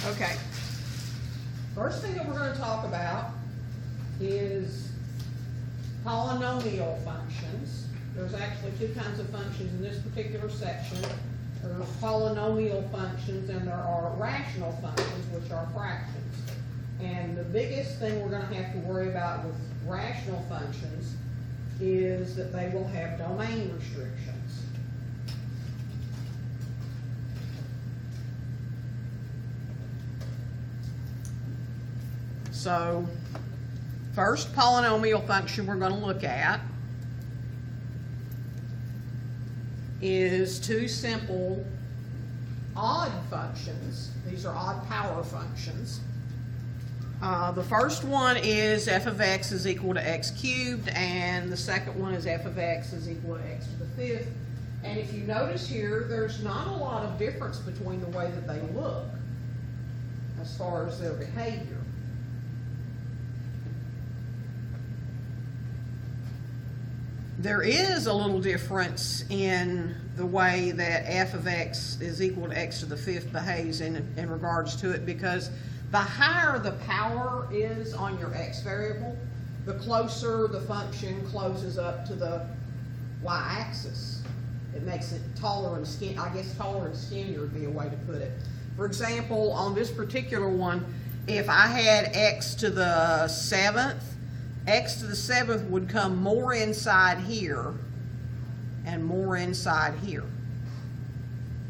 Okay. First thing that we're going to talk about is polynomial functions. There's actually two kinds of functions in this particular section. There's polynomial functions and there are rational functions, which are fractions. And the biggest thing we're going to have to worry about with rational functions is that they will have domain restrictions. So, first polynomial function we're going to look at is two simple odd functions. These are odd power functions. The first one is f of x is equal to x cubed, and the second one is f of x is equal to x to the fifth. And if you notice here, there's not a lot of difference between the way that they look as far as their behavior. There is a little difference in the way that f of x is equal to x to the fifth behaves in regards to it, because the higher the power is on your x variable, the closer the function closes up to the y-axis. It makes it taller and skinny. I guess taller and skinnier would be a way to put it. For example, on this particular one, if I had x to the 7th, x to the 7th would come more inside here and more inside here.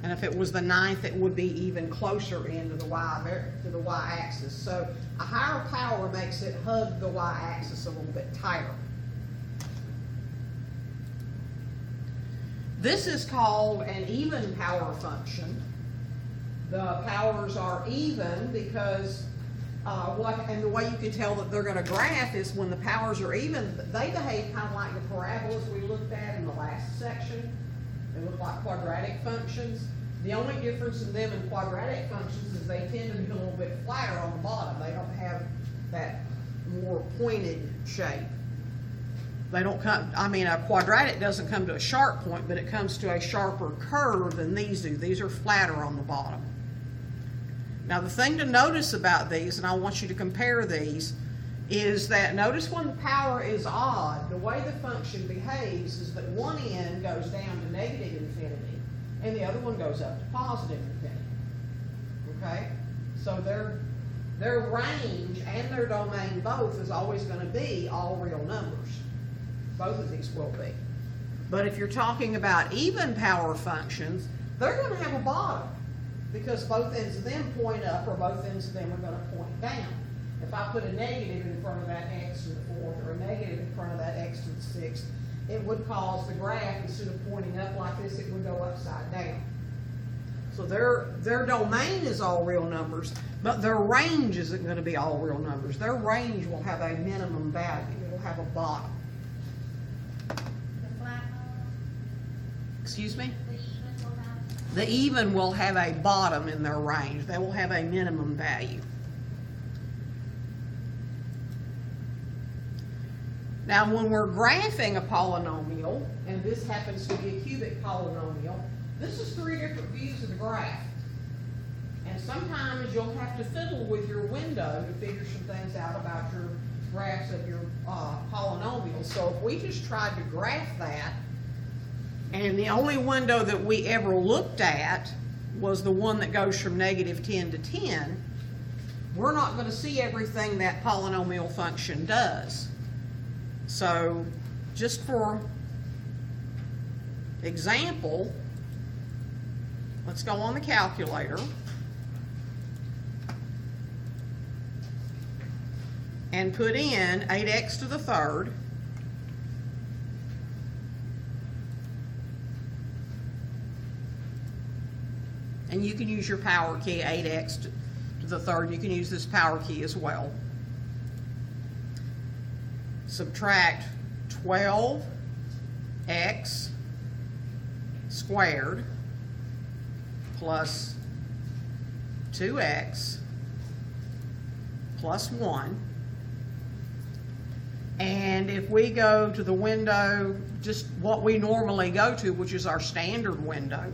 And if it was the 9th, it would be even closer into the y-axis. So a higher power makes it hug the y-axis a little bit tighter. This is called an even power function. The powers are even because and the way you can tell that they're going to graph is when the powers are even, they behave kind of like the parabolas we looked at in the last section. They look like quadratic functions. The only difference in them and quadratic functions is they tend to be a little bit flatter on the bottom. They don't have that more pointed shape. They don't come, I mean, a quadratic doesn't come to a sharp point, but it comes to a sharper curve than these do. These are flatter on the bottom. Now the thing to notice about these, and I want you to compare these, is that notice when the power is odd, the way the function behaves is that one end goes down to negative infinity and the other one goes up to positive infinity. Okay? So their range and their domain both is always going to be all real numbers. Both of these will be. But if you're talking about even power functions, they're going to have a bottom, because both ends of them point up or both ends of them are going to point down. If I put a negative in front of that x to the 4th or a negative in front of that x to the 6th, it would cause the graph, instead of pointing up like this, it would go upside down. So their domain is all real numbers, but their range isn't going to be all real numbers. Their range will have a minimum value. It will have a bottom. Excuse me? The even will have a bottom in their range. They will have a minimum value. Now, when we're graphing a polynomial, and this happens to be a cubic polynomial, this is three different views of the graph. And sometimes you'll have to fiddle with your window to figure some things out about your graphs of your polynomials. So if we just tried to graph that, and the only window that we ever looked at was the one that goes from negative 10 to 10, we're not going to see everything that polynomial function does. So just for example, let's go on the calculator and put in 8x to the 3rd and you can use your power key, 8x to the 3rd. You can use this power key as well. Subtract 12x squared plus 2x plus 1. And if we go to the window, just what we normally go to, which is our standard window,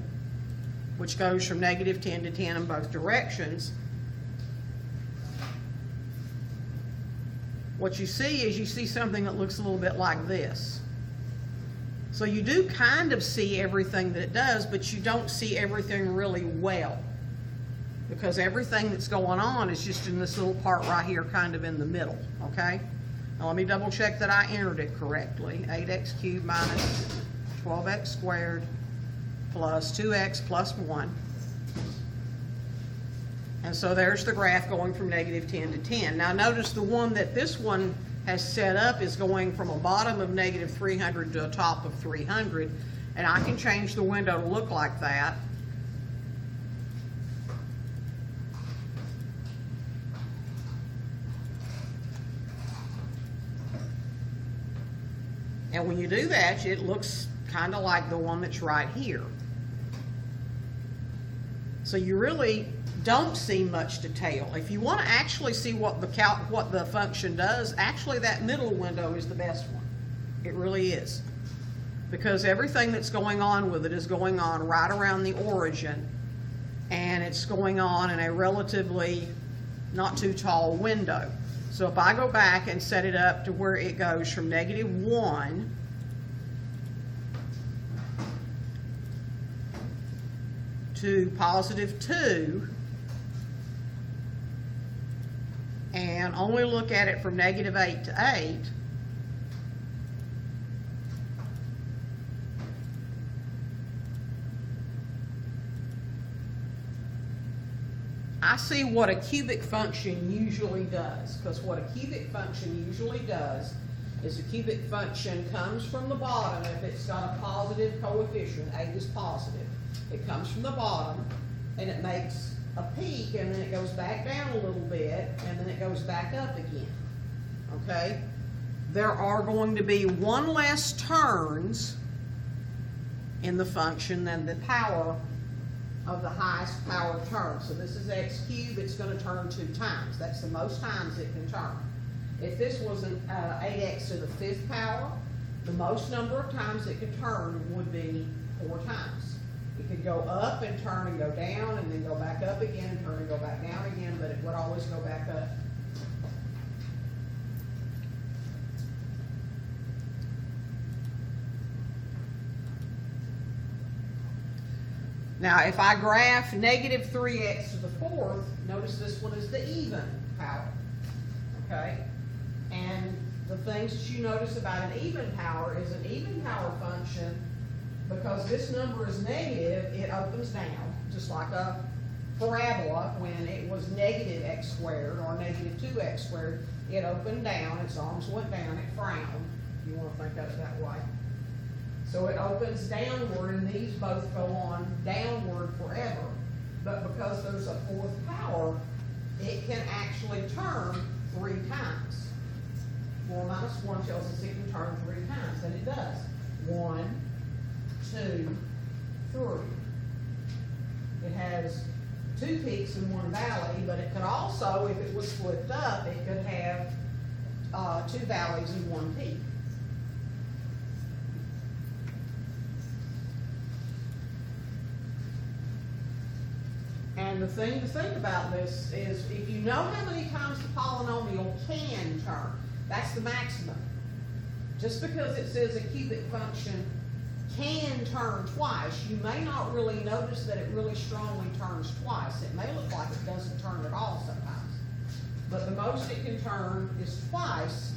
which goes from negative 10 to 10 in both directions, what you see something that looks a little bit like this. So you do kind of see everything that it does, but you don't see everything really well, because everything that's going on is just in this little part right here, kind of in the middle, okay? Now let me double check that I entered it correctly. 8x cubed minus 12x squared plus 2x plus 1. And so there's the graph going from -10 to 10. Now notice the one that this one has set up is going from a bottom of -300 to a top of 300. And I can change the window to look like that. And when you do that, it looks kind of like the one that's right here. So you really don't see much detail. If you want to actually see what the function does, actually that middle window is the best one. It really is. Because everything that's going on with it is going on right around the origin, and it's going on in a relatively not too tall window. So if I go back and set it up to where it goes from -1 to +2, and only look at it from -8 to 8, I see what a cubic function usually does, because what a cubic function usually does is a cubic function comes from the bottom. If it's got a positive coefficient, 8 is positive, it comes from the bottom and it makes a peak, and then it goes back down a little bit, and then it goes back up again, okay? There are going to be one less turns in the function than the power of the highest power turn. So this is x cubed, it's going to turn 2 times. That's the most times it can turn. If this was an 8x to the 5th power, the most number of times it could turn would be 4 times. It could go up and turn and go down, and then go back up again and turn and go back down again, but it would always go back up. Now, if I graph -3x to the 4th, notice this one is the even power, okay? And the things that you notice about an even power is an even power function, because this number is negative, it opens down, just like a parabola. When it was -x squared or -2x squared, it opened down, its arms went down, it frowned, if you want to think of it that way. So it opens downward, and these both go on downward forever. But because there's a 4th power, it can actually turn 3 times. 4 minus 1 tells us it can turn 3 times, and it does. 1, 2, 3. It has 2 peaks and 1 valley, but it could also, if it was flipped up, it could have 2 valleys and 1 peak. And the thing to think about this is, if you know how many times the polynomial can turn, that's the maximum. Just because it says a cubic function can turn twice, you may not really notice that it really strongly turns twice. It may look like it doesn't turn at all sometimes. But the most it can turn is twice,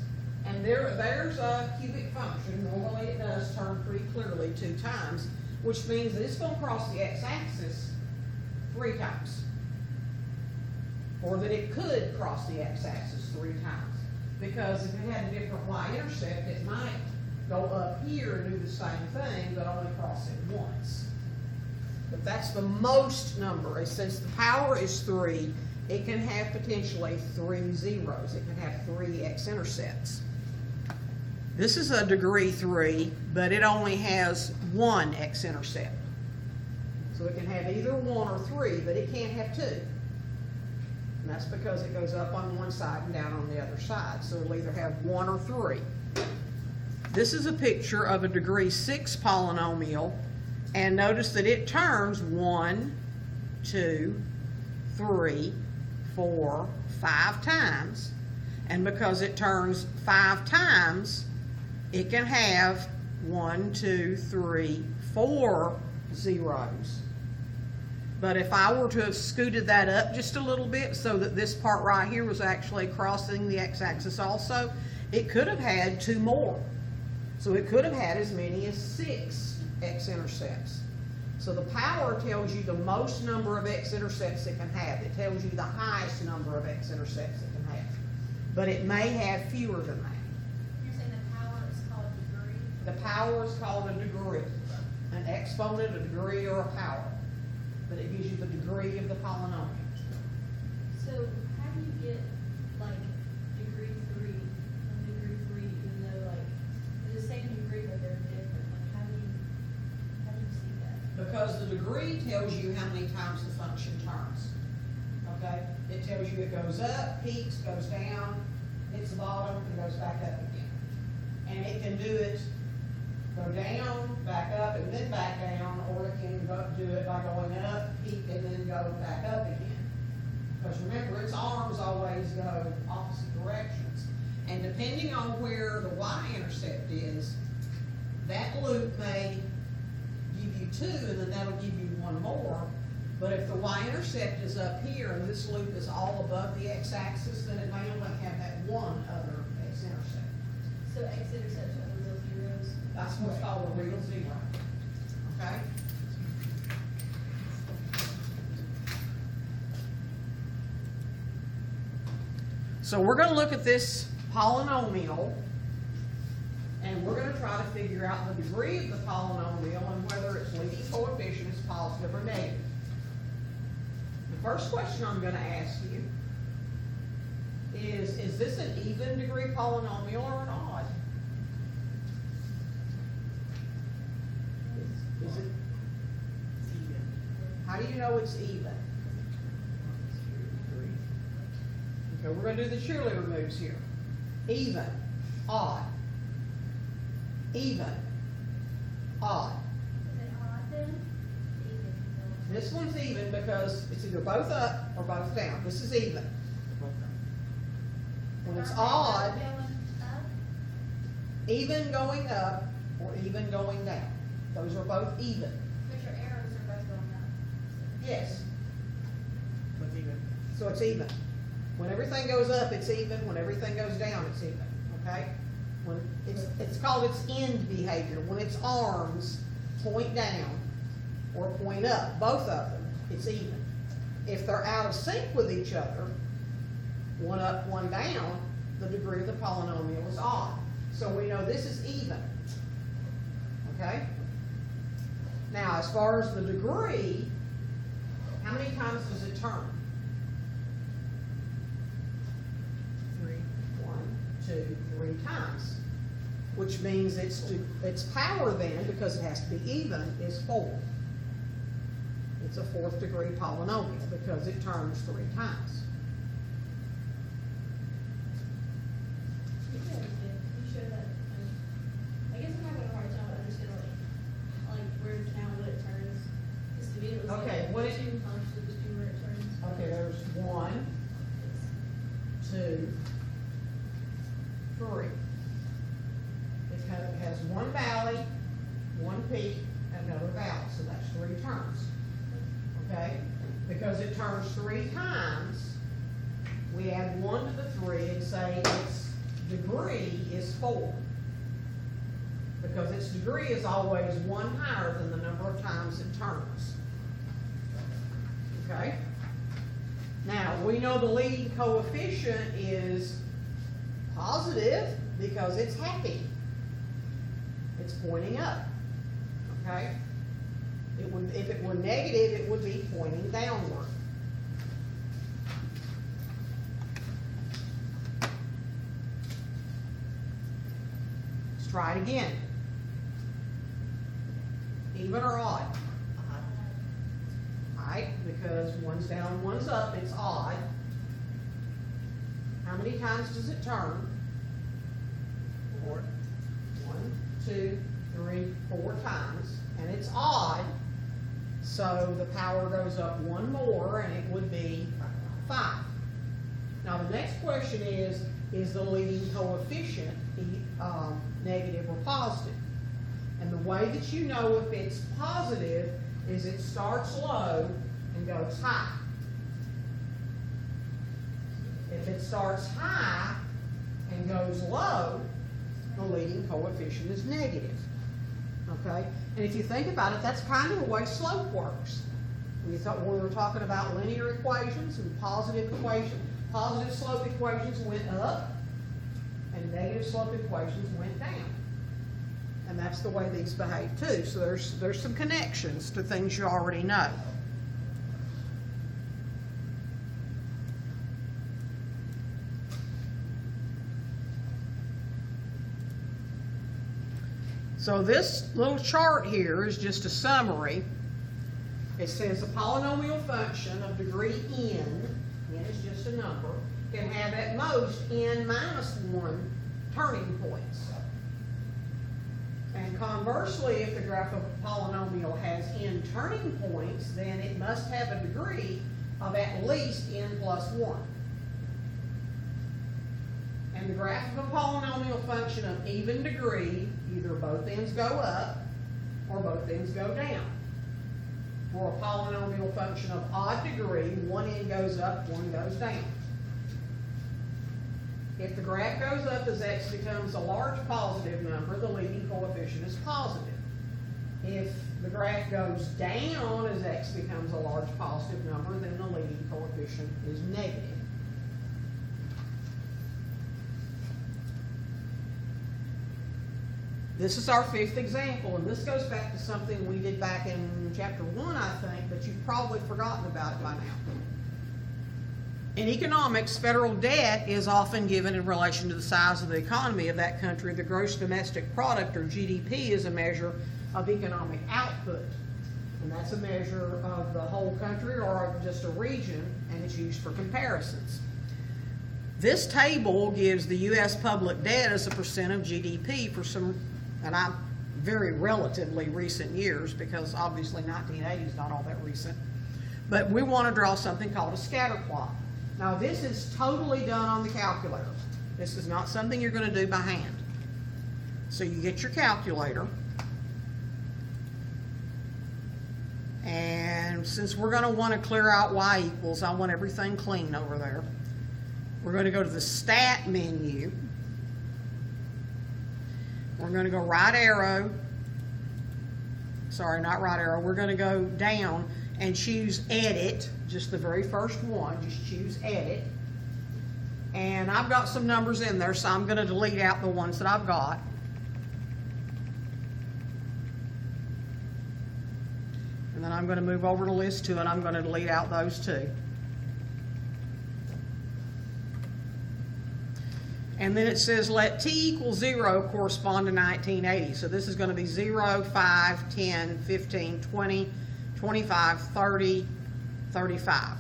and there's a cubic function. Normally it does turn pretty clearly 2 times, which means that it's going to cross the x-axis 3 times, or that it could cross the x-axis 3 times, because if it had a different y-intercept, it might go up here and do the same thing, but only cross it once. But that's the most number. Since the power is 3, it can have potentially 3 zeros. It can have 3 x-intercepts. This is a degree 3, but it only has 1 x-intercept. So it can have either 1 or 3, but it can't have 2. And that's because it goes up on one side and down on the other side. So it'll either have 1 or 3. This is a picture of a degree 6 polynomial, and notice that it turns 1, 2, 3, 4, 5 times. And because it turns 5 times, it can have 1, 2, 3, 4 zeros. But if I were to have scooted that up just a little bit so that this part right here was actually crossing the x-axis also, it could have had 2 more. So it could have had as many as 6 x-intercepts. So the power tells you the most number of x-intercepts it can have. It tells you the highest number of x-intercepts it can have. But it may have fewer than that. You're saying the power is called degree? The power is called a degree. An exponent, a degree, or a power. But it gives you the degree of the polynomial. So how do you get like degree 3 and degree 3 even though like they're the same degree but they're different? Like how do you see that? Because the degree tells you how many times the function turns. Okay? It tells you it goes up, peaks, goes down, hits the bottom, and goes back up again. And it can do it, go down, back up, and then back down, or it can do it by going up, peak, and then go back up again. Because remember, its arms always go opposite directions. And depending on where the y-intercept is, that loop may give you 2, and then that'll give you 1 more. But if the y-intercept is up here, and this loop is all above the x-axis, then it may only have that 1 other x-intercept. So x-intercepts are the real zeros? That's what's called a real zero. Okay? So we're going to look at this polynomial, and we're going to try to figure out the degree of the polynomial and whether its leading coefficient is positive or negative. The first question I'm going to ask you is this an even degree polynomial or an odd? Is it? How do you know it's even? Okay, we're going to do the cheerleader moves here. Even, odd, even, odd. Is it odd then? Even. This one's even because it's either both up or both down. This is even. When it's odd, Going up? even going up or even going down. Those are both even. But your arrows are both going up. Yes. What's even? So it's even. When everything goes up, it's even. When everything goes down, it's even. Okay? When it's called its end behavior. When its arms point down or point up, both of them, it's even. If they're out of sync with each other, one up, one down, the degree of the polynomial is odd. So we know this is even. Okay? Now, as far as the degree, how many times does it turn? 3. 1, 2, 3 times. Which means its power then, because it has to be even, is 4. It's a 4th degree polynomial because it turns 3 times. You showed that. I guess I'm having a hard time understanding like where it's now what it turns. Because to me it was Okay, like what it- 2 times to just do where it turns. Okay, there's 1, 2, 3. It has 1 valley, 1 peak, and another valley, so that's 3 turns. Okay? Because it turns 3 times, we add 1 to the 3 and say its degree is 4. Because its degree is always 1 higher than the number of times it turns. Okay? Now, we know the leading coefficient is positive because it's happy. It's pointing up. Okay? If it were negative, it would be pointing downward. Let's try it again. Even or odd? Right, because one's down, one's up, it's odd. How many times does it turn? 4. 1, 2, 3, 4 times, and it's odd, so the power goes up 1 more, and it would be 5. Now the next question is, is the leading coefficient, negative or positive. And the way that you know if it's positive is it starts low and goes high. If it starts high and goes low, the leading coefficient is negative. Okay? And if you think about it, that's kind of the way slope works. We were talking about linear equations and positive equations. Positive slope equations went up, and negative slope equations went down. And that's the way these behave too. So there's some connections to things you already know. So this little chart here is just a summary. It says a polynomial function of degree n is just a number, can have at most n minus 1 turning points. And conversely, if the graph of a polynomial has n turning points, then it must have a degree of at least n plus 1. And the graph of a polynomial function of even degree, either both ends go up or both ends go down. For a polynomial function of odd degree, one end goes up, one goes down. If the graph goes up as x becomes a large positive number, the leading coefficient is positive. If the graph goes down as x becomes a large positive number, then the leading coefficient is negative. This is our fifth example, and this goes back to something we did back in chapter 1, I think, but you've probably forgotten about it by now. In economics, federal debt is often given in relation to the size of the economy of that country. The gross domestic product, or GDP, is a measure of economic output. And that's a measure of the whole country or of just a region, and it's used for comparisons. This table gives the U.S. public debt as a percent of GDP for some, and I'm very relatively recent years, because obviously 1980 is not all that recent. But we want to draw something called a scatter plot. Now this is totally done on the calculator. This is not something you're going to do by hand. So you get your calculator. And since we're going to want to clear out y equals, I want everything clean over there. We're going to go to the stat menu. We're going to go right arrow. Sorry, not right arrow. We're going to go down and choose edit, just the very first one. Just choose edit. And I've got some numbers in there, so I'm going to delete out the ones that I've got. And then I'm going to move over to list 2, and I'm going to delete out those 2. And then it says let t equal 0 correspond to 1980. So this is going to be 0, 5, 10, 15, 20, 25, 30, 35.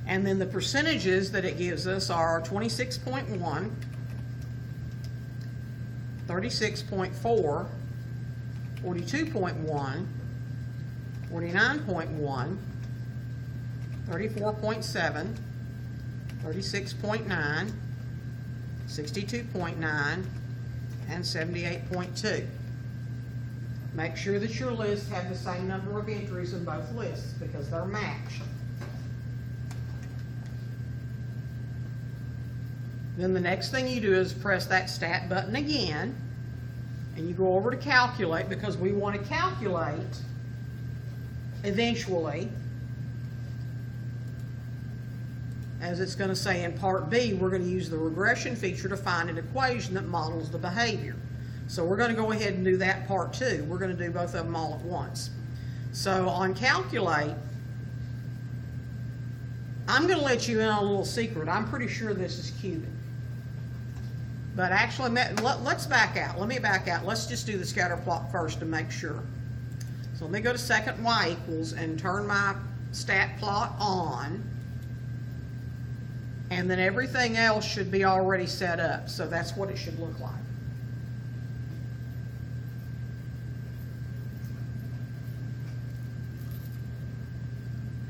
And then the percentages that it gives us are 26.1, 36.4, 42.1, 49.1, 34.7, 36.9, 62.9, and 78.2. Make sure that your lists have the same number of entries in both lists because they're matched. Then the next thing you do is press that stat button again, and you go over to calculate, because we want to calculate eventually, as it's going to say in part B, we're going to use the regression feature to find an equation that models the behavior. So we're going to go ahead and do that part too. We're going to do both of them all at once. So on calculate, I'm going to let you in on a little secret. I'm pretty sure this is cubic. But actually, let's back out. Let me back out. Let's just do the scatter plot first to make sure. So let me go to second y equals and turn my stat plot on. And then everything else should be already set up. So that's what it should look like.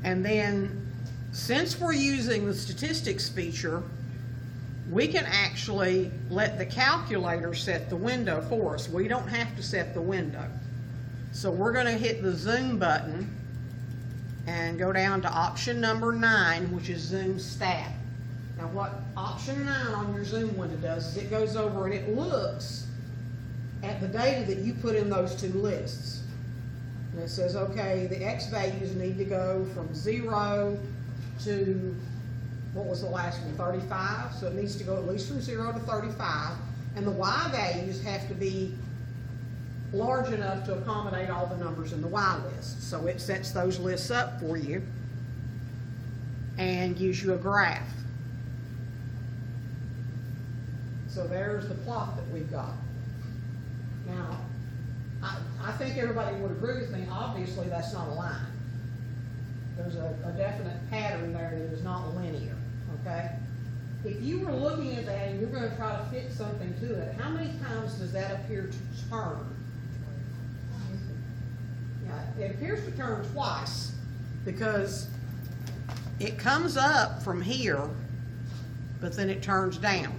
And then, since we're using the statistics feature, we can actually let the calculator set the window for us. We don't have to set the window. So we're gonna hit the zoom button and go down to option number 9, which is zoom stat. Now what option 9 on your zoom window does is it goes over and it looks at the data that you put in those two lists. And it says, okay, the X values need to go from 0 to, what was the last one, 35? So it needs to go at least from 0 to 35. And the Y values have to be large enough to accommodate all the numbers in the Y list. So it sets those lists up for you and gives you a graph. So there's the plot that we've got. Now, I think everybody would agree with me, obviously that's not a line. There's a definite pattern there that is not linear, okay? If you were looking at that and you're going to try to fit something to it, how many times does that appear to turn? Yeah, it appears to turn twice because it comes up from here, but then it turns down.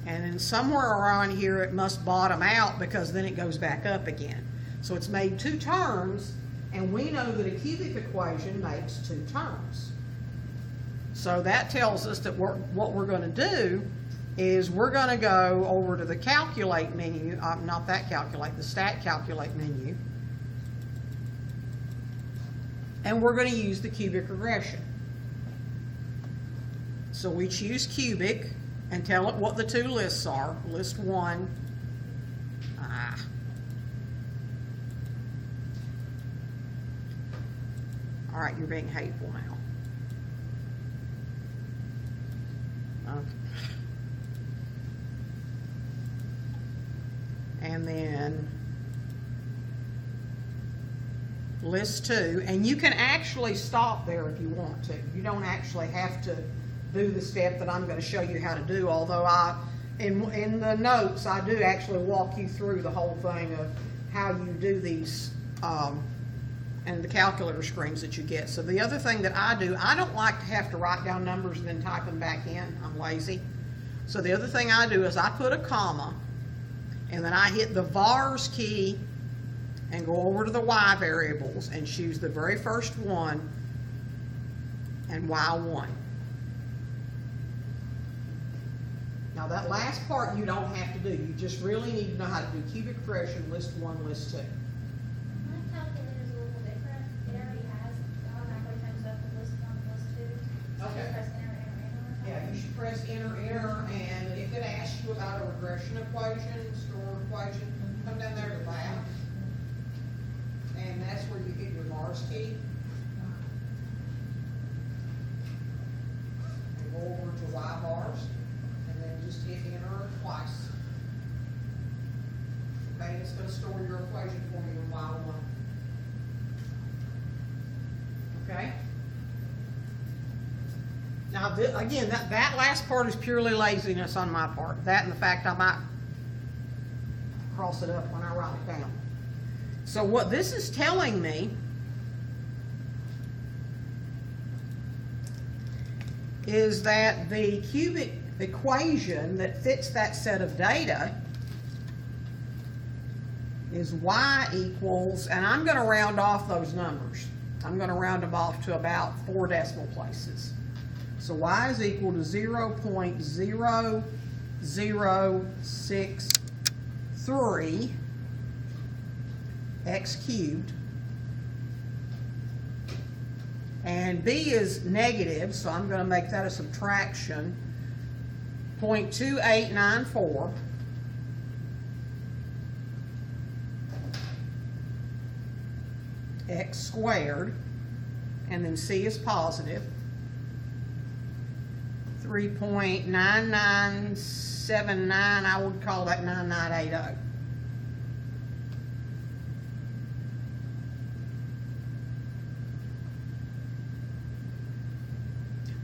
And then somewhere around here it must bottom out because then it goes back up again. So it's made 2 turns, and we know that a cubic equation makes 2 turns. So that tells us that what we're going to do is we're going to go over to the calculate menu, not that calculate, the stat calculate menu, and we're going to use the cubic regression. So we choose cubic and tell it what the 2 lists are. List 1. All right, you're being hateful now. Okay. And then list 2, and you can actually stop there if you want to. You don't actually have to do the step that I'm going to show you how to do, although in the notes I do actually walk you through the whole thing of how you do these and the calculator screens that you get. So the other thing that I do, I don't like to have to write down numbers and then type them back in. I'm lazy. So the other thing I do is I put a comma and then I hit the vars key and go over to the Y variables and choose the very first one and Y1. Now that last part you don't have to do. You just really need to know how to do cubic regression, list 1, list 2. My calculator is a little different. It already has, it automatically comes up with list 1, list 2. Okay. Press enter, enter, enter. Yeah, you should press enter, and if it asks you about a regression equation, store equation, come down there to that. And that's where you hit your vars key. And go over to Y bars. Just hit enter twice. Okay, it's going to store your equation for you in Y1. Okay? Now, again, that last part is purely laziness on my part. That and the fact I might cross it up when I write it down. So what this is telling me is that the cubic equation that fits that set of data is Y equals, and I'm going to round off those numbers. I'm going to round them off to about 4 decimal places. So Y is equal to 0.0063 x cubed. And B is negative, so I'm going to make that a subtraction. 0.2894 x squared, and then C is positive. 3.9979, I would call that 9980.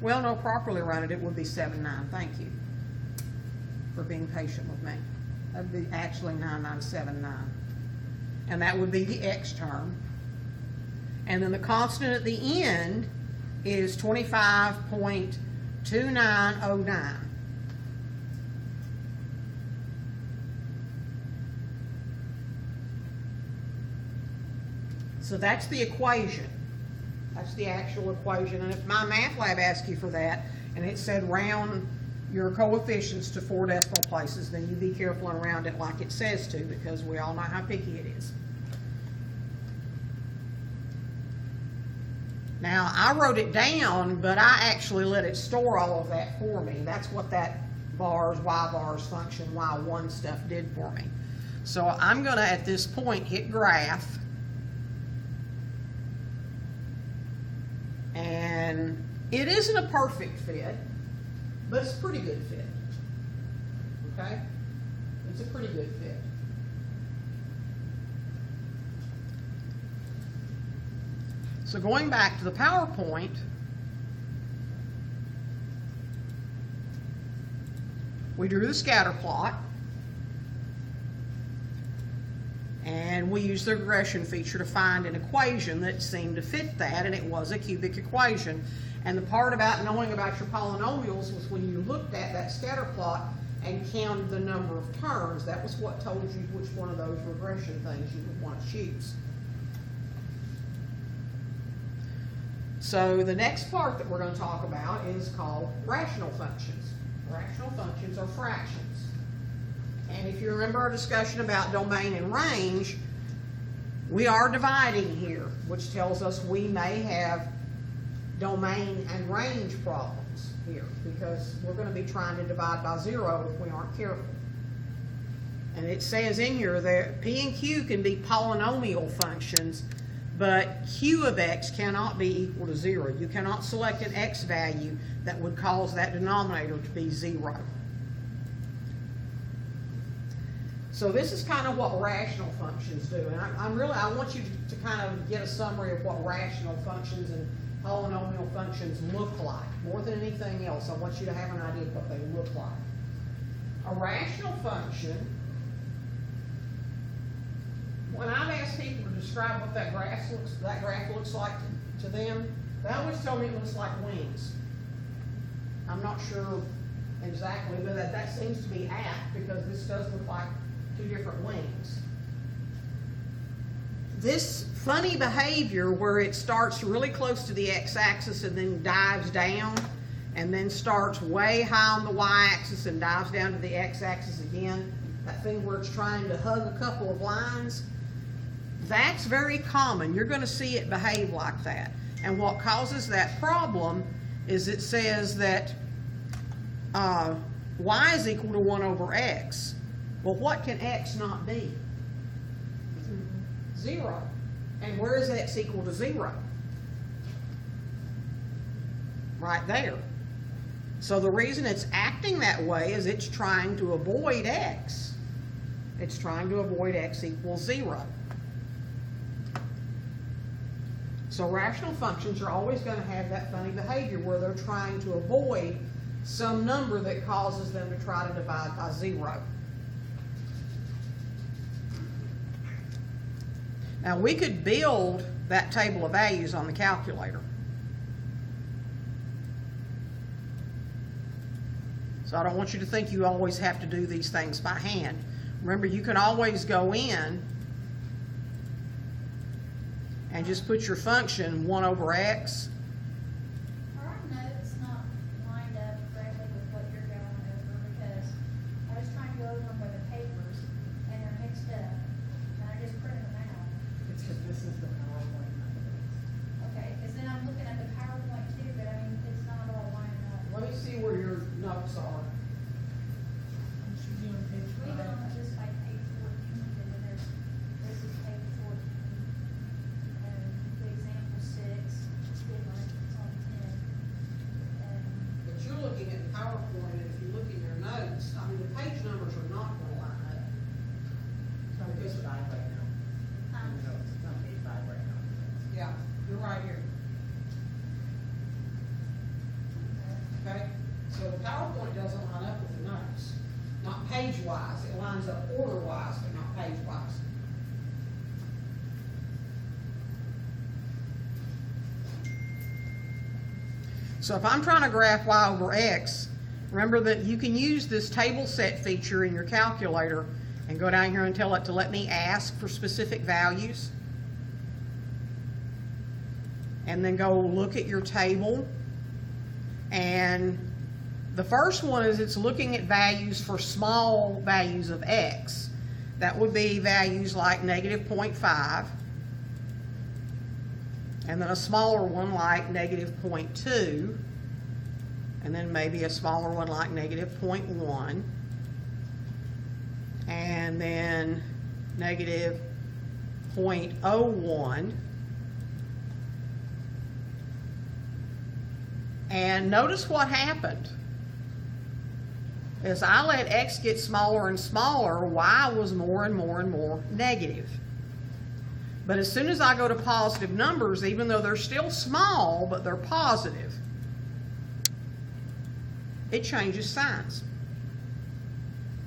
Well, no, properly rounded, it would be 79. Thank you for being patient with me. That would be actually 9979. And that would be the X term. And then the constant at the end is 25.2909. So that's the equation. That's the actual equation. And if my math lab asked you for that, and it said round your coefficients to 4 decimal places, then you be careful and round it like it says to, because we all know how picky it is. Now, I wrote it down, but I actually let it store all of that for me. That's what that bars, y bars function, y1 stuff did for me. So I'm gonna, at this point, hit graph. And it isn't a perfect fit, but it's a pretty good fit. Okay? It's a pretty good fit. So going back to the PowerPoint, we drew the scatter plot, and we used the regression feature to find an equation that seemed to fit that, and it was a cubic equation. And the part about knowing about your polynomials was when you looked at that scatter plot and counted the number of terms. That was what told you which one of those regression things you would want to choose. So the next part that we're going to talk about is called rational functions. Rational functions are fractions. And if you remember our discussion about domain and range, we are dividing here, which tells us we may have domain and range problems here, because we're going to be trying to divide by 0 if we aren't careful. And it says in here that P and Q can be polynomial functions, but Q of x cannot be equal to 0. You cannot select an x value that would cause that denominator to be 0. So this is kind of what rational functions do, and I want you to kind of get a summary of what rational functions and polynomial functions look like. More than anything else, I want you to have an idea of what they look like. A rational function, when I've asked people to describe what that graph looks like to them, they always tell me it looks like wings. I'm not sure exactly, but that seems to be apt, because this does look like 2 different wings. This funny behavior where it starts really close to the x-axis and then dives down, and then starts way high on the y-axis and dives down to the x-axis again, that thing where it's trying to hug a couple of lines, that's very common. You're going to see it behave like that. And what causes that problem is it says that y is equal to 1 over x. Well, what can x not be? 0. And where is x equal to 0? Right there. So the reason it's acting that way is it's trying to avoid x. It's trying to avoid x equals 0. So rational functions are always going to have that funny behavior where they're trying to avoid some number that causes them to try to divide by 0. Now we could build that table of values on the calculator. So I don't want you to think you always have to do these things by hand. Remember, you can always go in and just put your function 1 over x. Are our notes not lined up correctly with what you're going over? Because I was trying to go over them with the papers, and they're mixed up, and I just printed them out. It's because this is the PowerPoint. Okay, because then I'm looking at the PowerPoint too, but I mean, it's not all lined up. Let me see where your notes are. Should be on page We 5. don't, this is like page 14, and then there's, this is page 14. And the example 6, it's been So if I'm trying to graph y over x, remember that you can use this table set feature in your calculator and go down here and tell it to let me ask for specific values. And then go look at your table. And the first one is it's looking at values for small values of x. That would be values like negative 0.5. And then a smaller one like negative 0.2, and then maybe a smaller one like negative 0.1, and then negative 0.01. And notice what happened. As I let x get smaller and smaller, y was more and more and more negative. But as soon as I go to positive numbers, even though they're still small, but they're positive, it changes signs.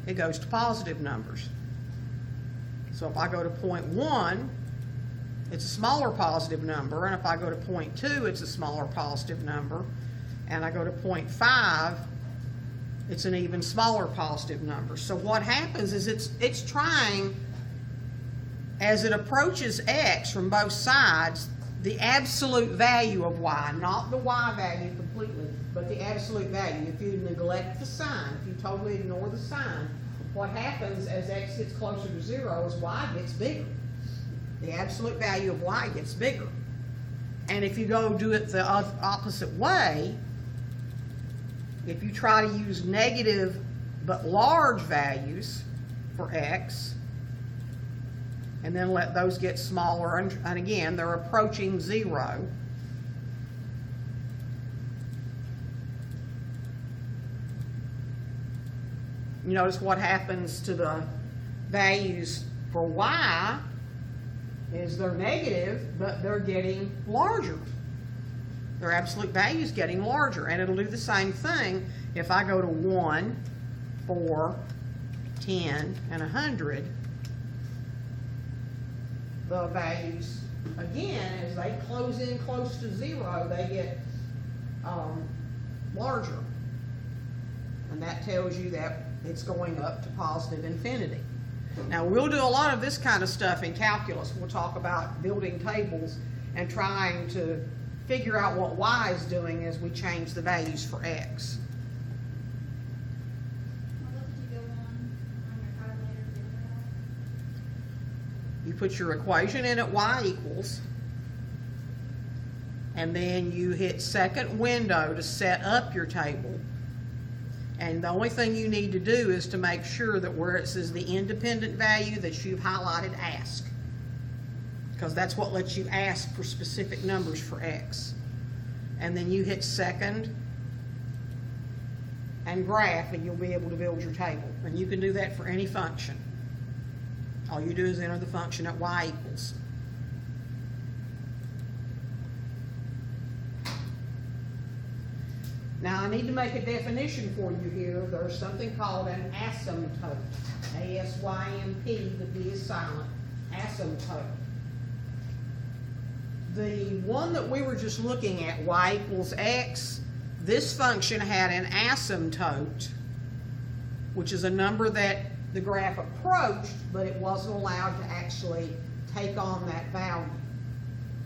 It goes to positive numbers. So if I go to 0.1, it's a smaller positive number, and if I go to 0.2, it's a smaller positive number, and I go to 0.5, it's an even smaller positive number. So what happens is it's trying, as it approaches x from both sides, the absolute value of y, not the y value completely, but the absolute value. If you neglect the sign, if you totally ignore the sign, what happens as x gets closer to 0 is y gets bigger. The absolute value of y gets bigger. And if you go do it the opposite way, if you try to use negative but large values for x, and then let those get smaller, and again, they're approaching 0. You notice what happens to the values for y is they're negative, but they're getting larger. Their absolute value is getting larger, and it'll do the same thing if I go to 1, 4, 10, and 100. The values, again, as they close in close to 0, they get larger. And that tells you that it's going up to positive infinity. Now, we'll do a lot of this kind of stuff in calculus. We'll talk about building tables and trying to figure out what y is doing as we change the values for x. What did you go on your calculator to figure out? You put your equation in at y equals, and then you hit second window to set up your table. And the only thing you need to do is to make sure that where it says the independent value that you've highlighted ask, because that's what lets you ask for specific numbers for x. And then you hit second and graph, and you'll be able to build your table. And you can do that for any function. All you do is enter the function at y equals. Now I need to make a definition for you here. There's something called an asymptote. A-S-Y-M-P, the B is silent. Asymptote. The one that we were just looking at, y equals x, this function had an asymptote, which is a number that the graph approached, but it wasn't allowed to actually take on that value.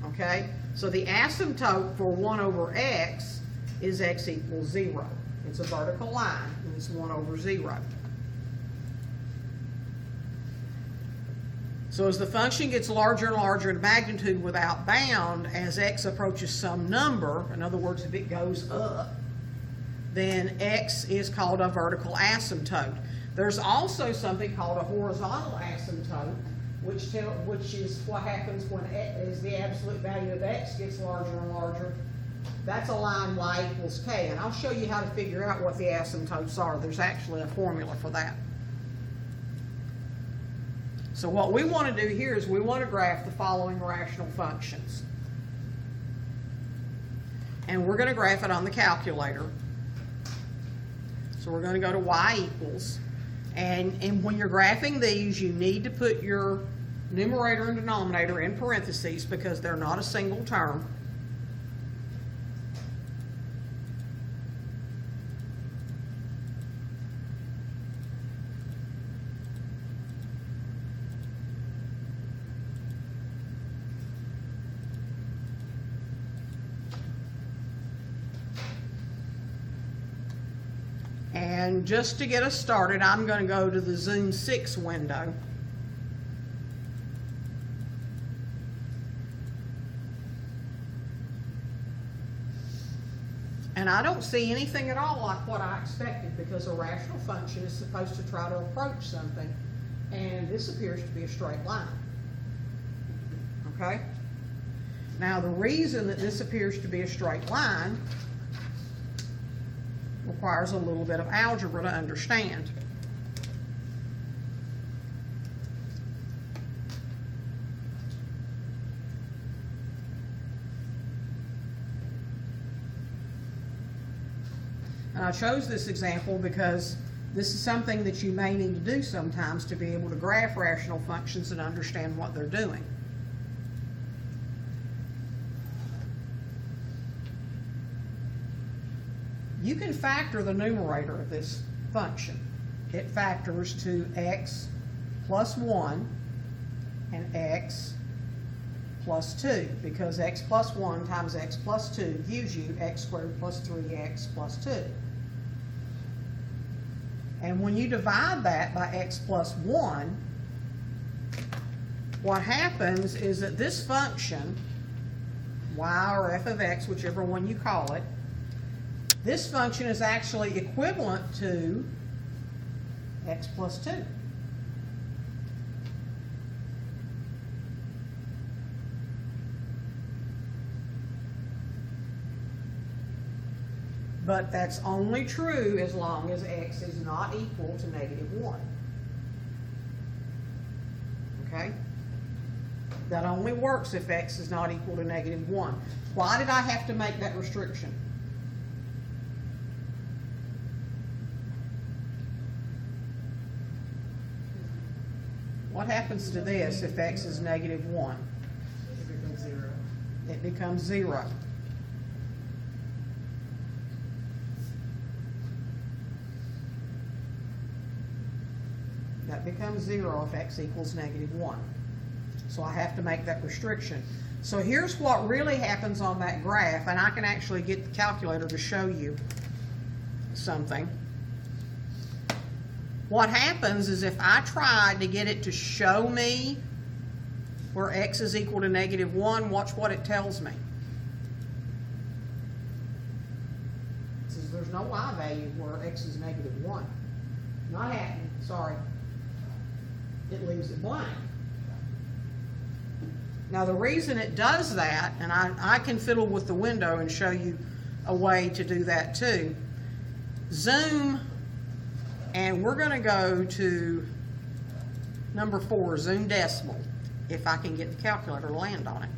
Okay? So the asymptote for 1 over x is x equals 0. It's a vertical line, and it's 1 over 0. So as the function gets larger and larger in magnitude without bound, as x approaches some number, in other words, if it goes up, then x is called a vertical asymptote. There's also something called a horizontal asymptote, which is what happens when as the absolute value of x gets larger and larger. That's a line y equals k, and I'll show you how to figure out what the asymptotes are. There's actually a formula for that. So what we want to do here is we want to graph the following rational functions. And we're going to graph it on the calculator. So we're going to go to y equals. And when you're graphing these, you need to put your numerator and denominator in parentheses because they're not a single term. And just to get us started, I'm going to go to the Zoom 6 window. And I don't see anything at all like what I expected, because a rational function is supposed to try to approach something, and this appears to be a straight line. Okay? Now, the reason that this appears to be a straight line requires a little bit of algebra to understand. And I chose this example because this is something that you may need to do sometimes to be able to graph rational functions and understand what they're doing. You can factor the numerator of this function. It factors to x plus 1 and x plus 2, because x plus 1 times x plus 2 gives you x squared plus 3x plus 2. And when you divide that by x plus 1, what happens is that this function, y or f of x, whichever one you call it, this function is actually equivalent to x plus 2. But that's only true as long as x is not equal to -1. Okay? That only works if x is not equal to -1. Why did I have to make that restriction? What happens to this if x is -1? It becomes 0. It becomes 0. That becomes 0 if x equals -1. So I have to make that restriction. So here's what really happens on that graph, and I can actually get the calculator to show you something. What happens is if I try to get it to show me where x is equal to -1, watch what it tells me. It says there's no y value where x is -1. Not happening, sorry. It leaves it blank. Now the reason it does that, and I can fiddle with the window and show you a way to do that too. Zoom, and we're going to go to number 4, Zoom Decimal, if I can get the calculator to land on it.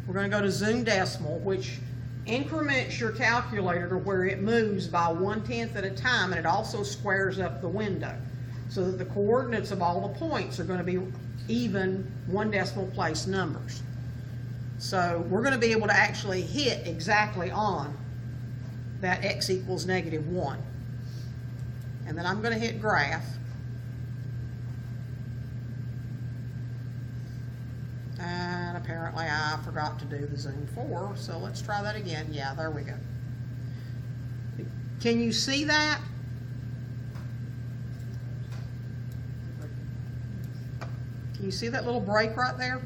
We're going to go to Zoom Decimal, which increments your calculator to where it moves by 1/10 at a time, and it also squares up the window, so that the coordinates of all the points are going to be even 1 decimal place numbers. So we're going to be able to actually hit exactly on that x equals -1. And then I'm going to hit graph. And apparently I forgot to do the Zoom 4, so let's try that again. Yeah, there we go. Can you see that? Can you see that little break right there?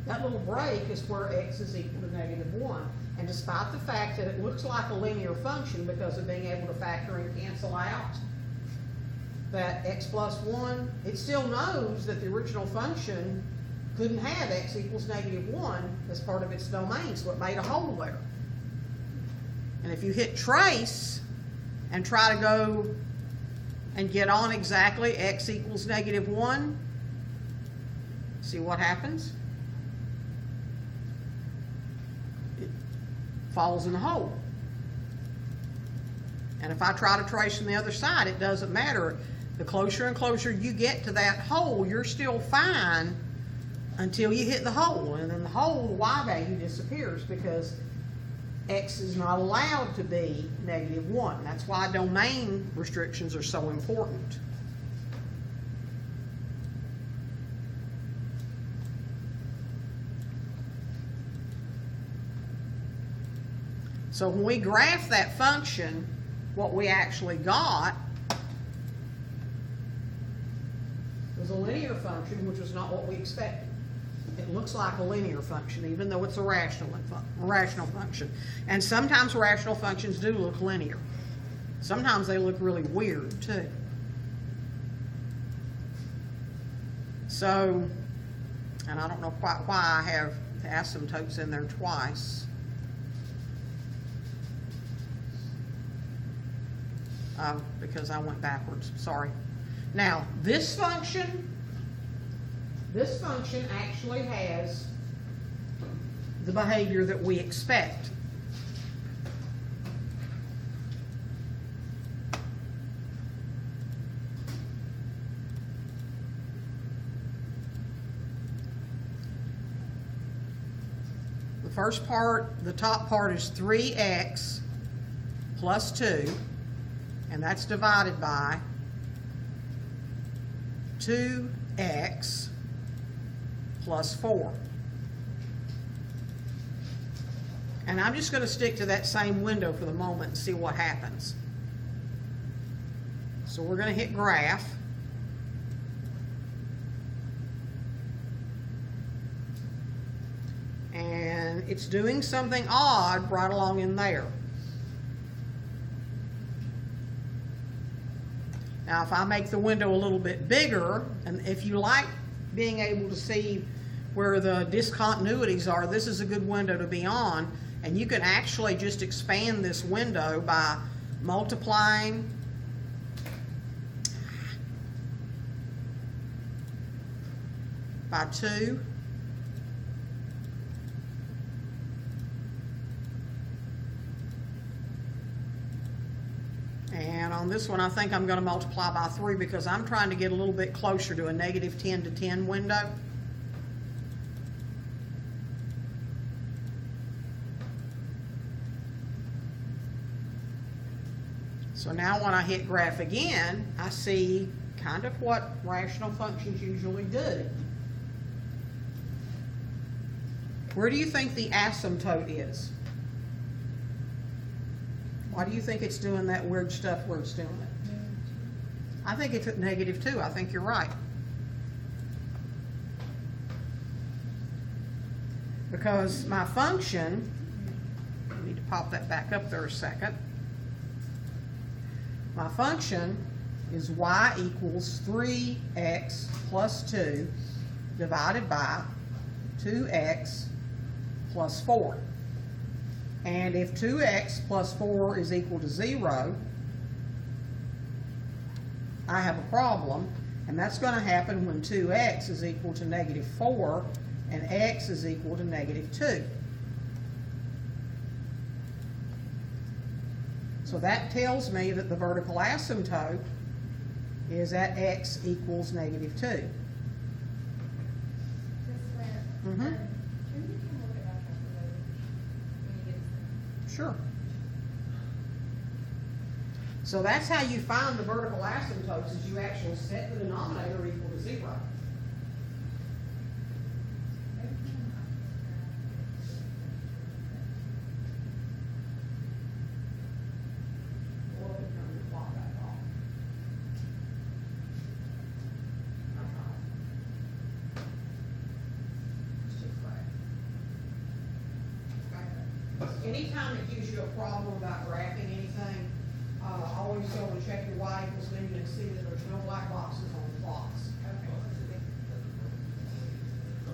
That little break is where x is equal to -1. And despite the fact that it looks like a linear function because of being able to factor and cancel out that x plus 1, it still knows that the original function couldn't have x equals -1 as part of its domain, so it made a hole there. And if you hit trace and try to go and get on exactly x equals -1, see what happens? It falls in the hole. And if I try to trace from the other side, it doesn't matter. The closer and closer you get to that hole, you're still fine until you hit the hole. And then the hole, the y value disappears because x is not allowed to be -1. That's why domain restrictions are so important. So when we graph that function, what we actually got was a linear function, which was not what we expected. It looks like a linear function, even though it's a rational function. And sometimes rational functions do look linear. Sometimes they look really weird, too. So, and I don't know quite why I have the asymptotes in there twice. Because I went backwards, sorry. Now, this function actually has the behavior that we expect. The first part, the top part is 3x plus 2, and that's divided by 2x plus 4. And I'm just going to stick to that same window for the moment and see what happens. So we're going to hit graph. And it's doing something odd right along in there. Now, if I make the window a little bit bigger, and if you like being able to see where the discontinuities are, this is a good window to be on. And you can actually just expand this window by multiplying by 2. And on this one, I think I'm going to multiply by 3 because I'm trying to get a little bit closer to a negative 10 to 10 window. So now when I hit graph again, I see kind of what rational functions usually do. Where do you think the asymptote is? Why do you think it's doing that weird stuff where it's doing it? I think it's at negative 2. I think you're right. Because my function, I need to pop that back up there a second. My function is y equals 3x plus 2 divided by 2x plus 4. And if 2x plus 4 is equal to 0, I have a problem, and that's going to happen when 2x is equal to negative 4 and x is equal to negative 2. So that tells me that the vertical asymptote is at x equals negative 2. This where, Mhm. can you come look at that calculator when you get there? Sure. So that's how you find the vertical asymptotes, is you actually set the denominator equal to 0. Or we turn the clock back off. It's just right. Okay. Anytime it gives you a problem about graphing anything, always go and check your y equals menu and see that there's no black boxes on the plots.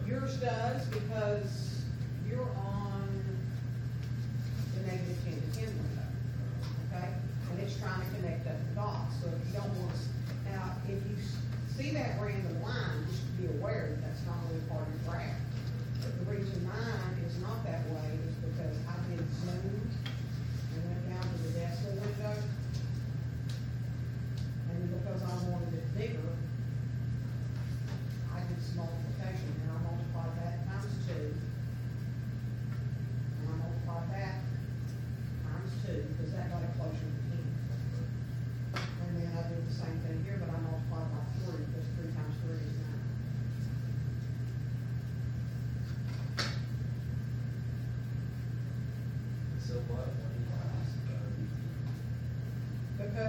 Yours does because you're on the negative 10 to 10 window, okay? And it's trying to connect up the dots. So if you don't want to, now if you see that random line, just be aware that that's not really part of your graph. But the reason mine is not that way is because I did zoom and went down to the decimal window. And because I wanted it bigger, I did some multiplication, and I multiplied that times 2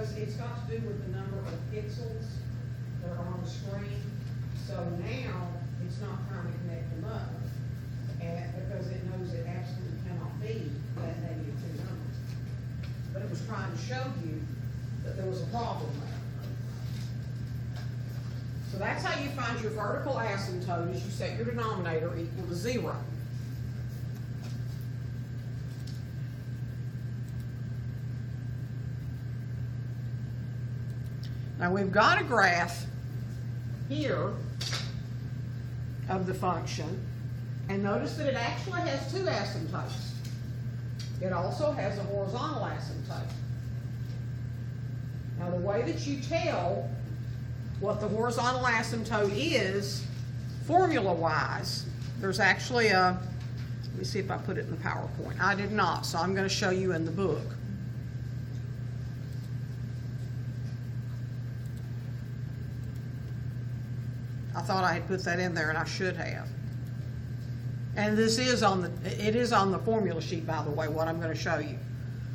because it's got to do with the number of pixels that are on the screen. So now, it's not trying to connect them up, and, because it knows it absolutely cannot be that negative two numbers. But it was trying to show you that there was a problem there. So that's how you find your vertical asymptote, is you set your denominator equal to 0. Now we've got a graph here of the function, and notice that it actually has two asymptotes. It also has a horizontal asymptote. Now the way that you tell what the horizontal asymptote is, formula-wise, there's actually a, let me see if I put it in the PowerPoint. I did not, so I'm going to show you in the book. I thought I had put that in there, and I should have. And this is on the, it is on the formula sheet, by the way, what I'm going to show you,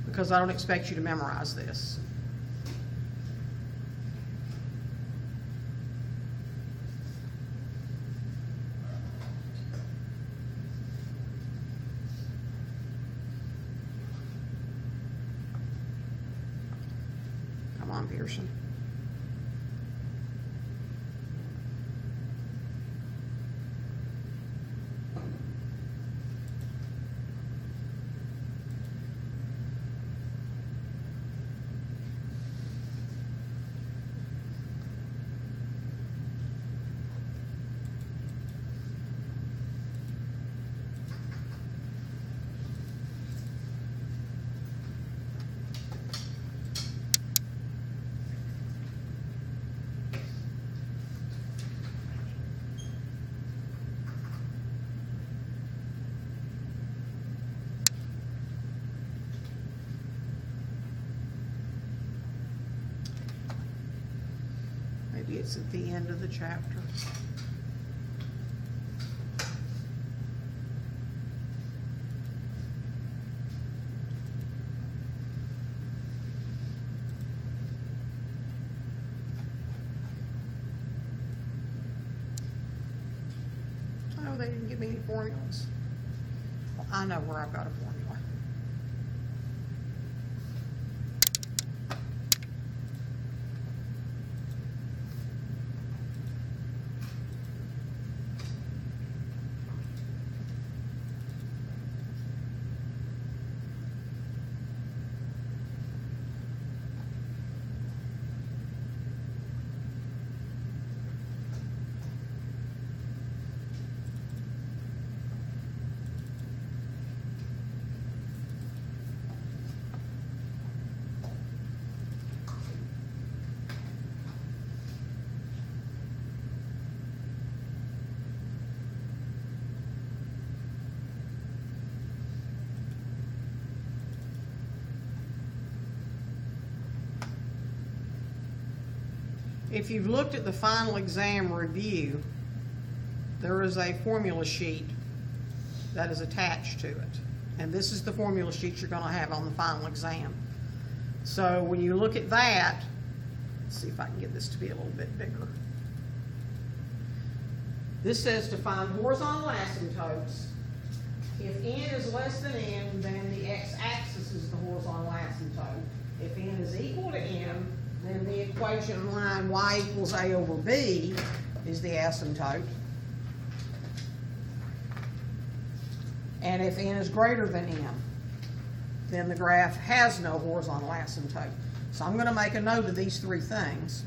because I don't expect you to memorize this. Come on, Pearson. Maybe it's at the end of the chapter. Oh, they didn't give me any formulas. Well, I know where I've got a formula. If you've looked at the final exam review, there is a formula sheet that is attached to it. And this is the formula sheet you're going to have on the final exam. So when you look at that, let's see if I can get this to be a little bit bigger. This says to find horizontal asymptotes. If n is less than n, then the x-axis is the horizontal asymptote. If n is equal to n, then the equation line y equals a over b is the asymptote. And if n is greater than m, then the graph has no horizontal asymptote. So I'm going to make a note of these three things.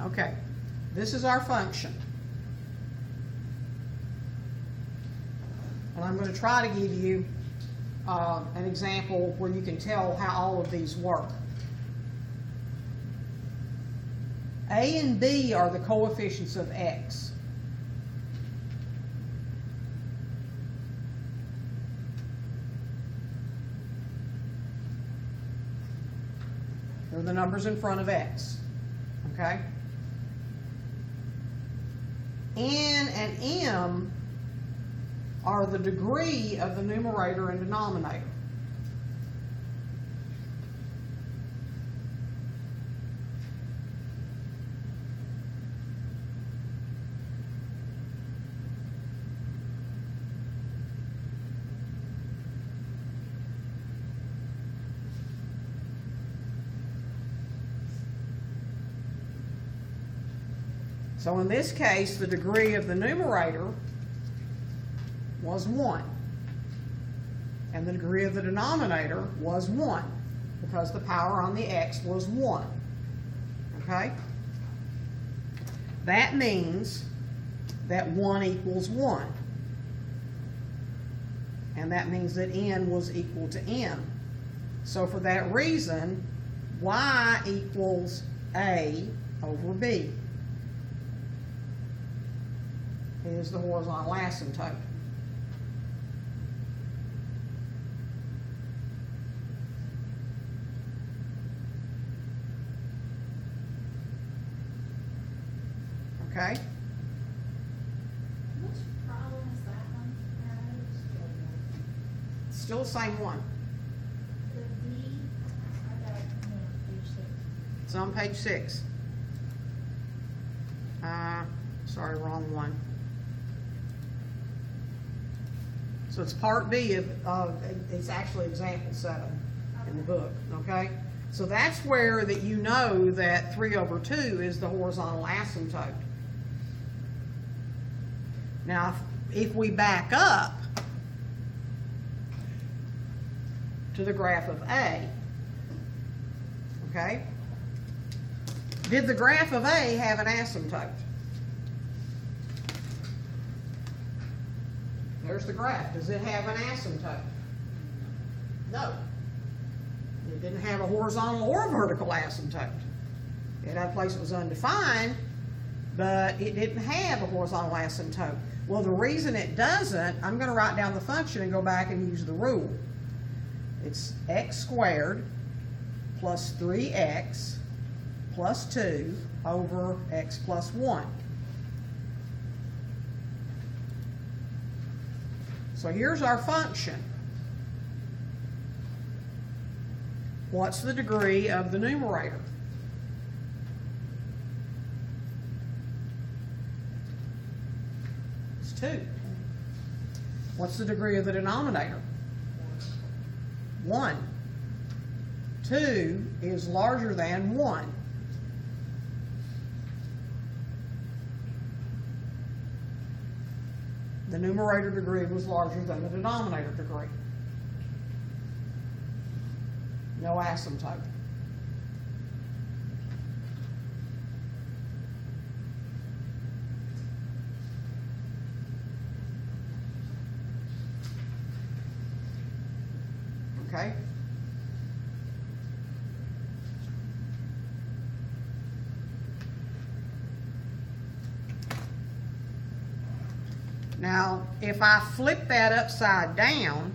Okay, this is our function. And I'm going to try to give you an example where you can tell how all of these work. A and B are the coefficients of x. They're the numbers in front of x, okay? N and M are the degree of the numerator and denominator. So in this case, the degree of the numerator was 1. And the degree of the denominator was 1, because the power on the x was 1. Okay? That means that 1 equals 1. And that means that n was equal to m. So for that reason, y equals a over b. Is the horizontal asymptote. Okay? Which problem is that one? Still the same one. The B, I got, page 6. It's on page 6. Sorry, wrong one. So it's part B of it's actually example 7 in the book, okay? So that's where that you know that 3 over 2 is the horizontal asymptote. Now, if we back up to the graph of A, okay? Did the graph of A have an asymptote? There's the graph. Does it have an asymptote? No. It didn't have a horizontal or a vertical asymptote. It had a place that was undefined, but it didn't have a horizontal asymptote. Well, the reason it doesn't, I'm going to write down the function and go back and use the rule. It's x squared plus 3x plus 2 over x plus 1. So here's our function. What's the degree of the numerator? It's 2. What's the degree of the denominator? 1. 2 is larger than 1. The numerator degree was larger than the denominator degree. No asymptote. Okay? Now, if I flip that upside down,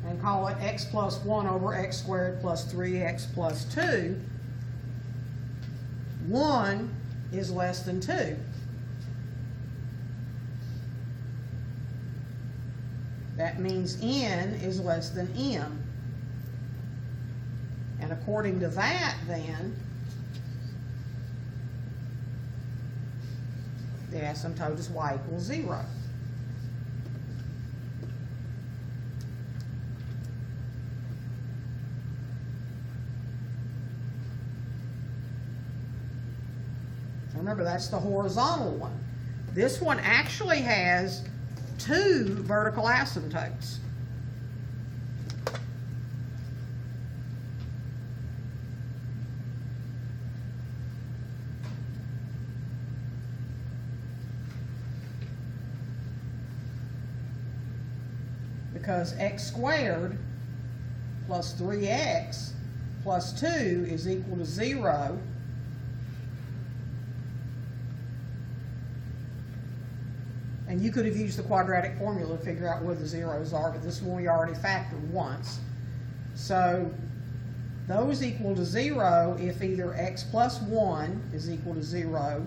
and call it x plus 1 over x squared plus 3x plus 2, 1 is less than 2. That means n is less than m. And according to that, then, the asymptote is y equals 0. Remember, that's the horizontal one. This one actually has 2 vertical asymptotes. Because x squared plus 3x plus 2 is equal to 0. And you could have used the quadratic formula to figure out where the zeros are, but this one we already factored once. So those equal to 0 if either x plus 1 is equal to 0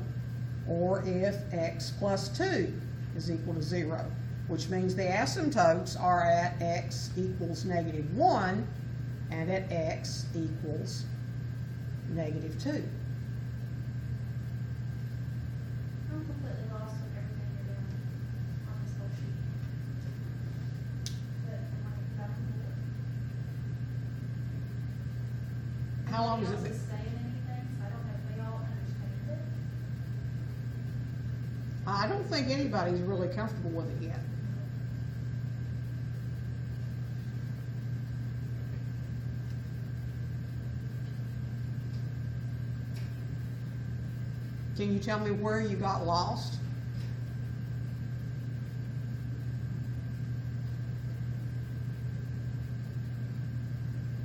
or if x plus 2 is equal to 0, which means the asymptotes are at x equals -1 and at x equals -2. I'm completely lost on everything you're doing on this whole sheet. But I'm like, back and forth. How long has it Nobody been? else is saying anything, so I don't know if they all understand it. I don't think anybody's really comfortable with it yet. Can you tell me where you got lost?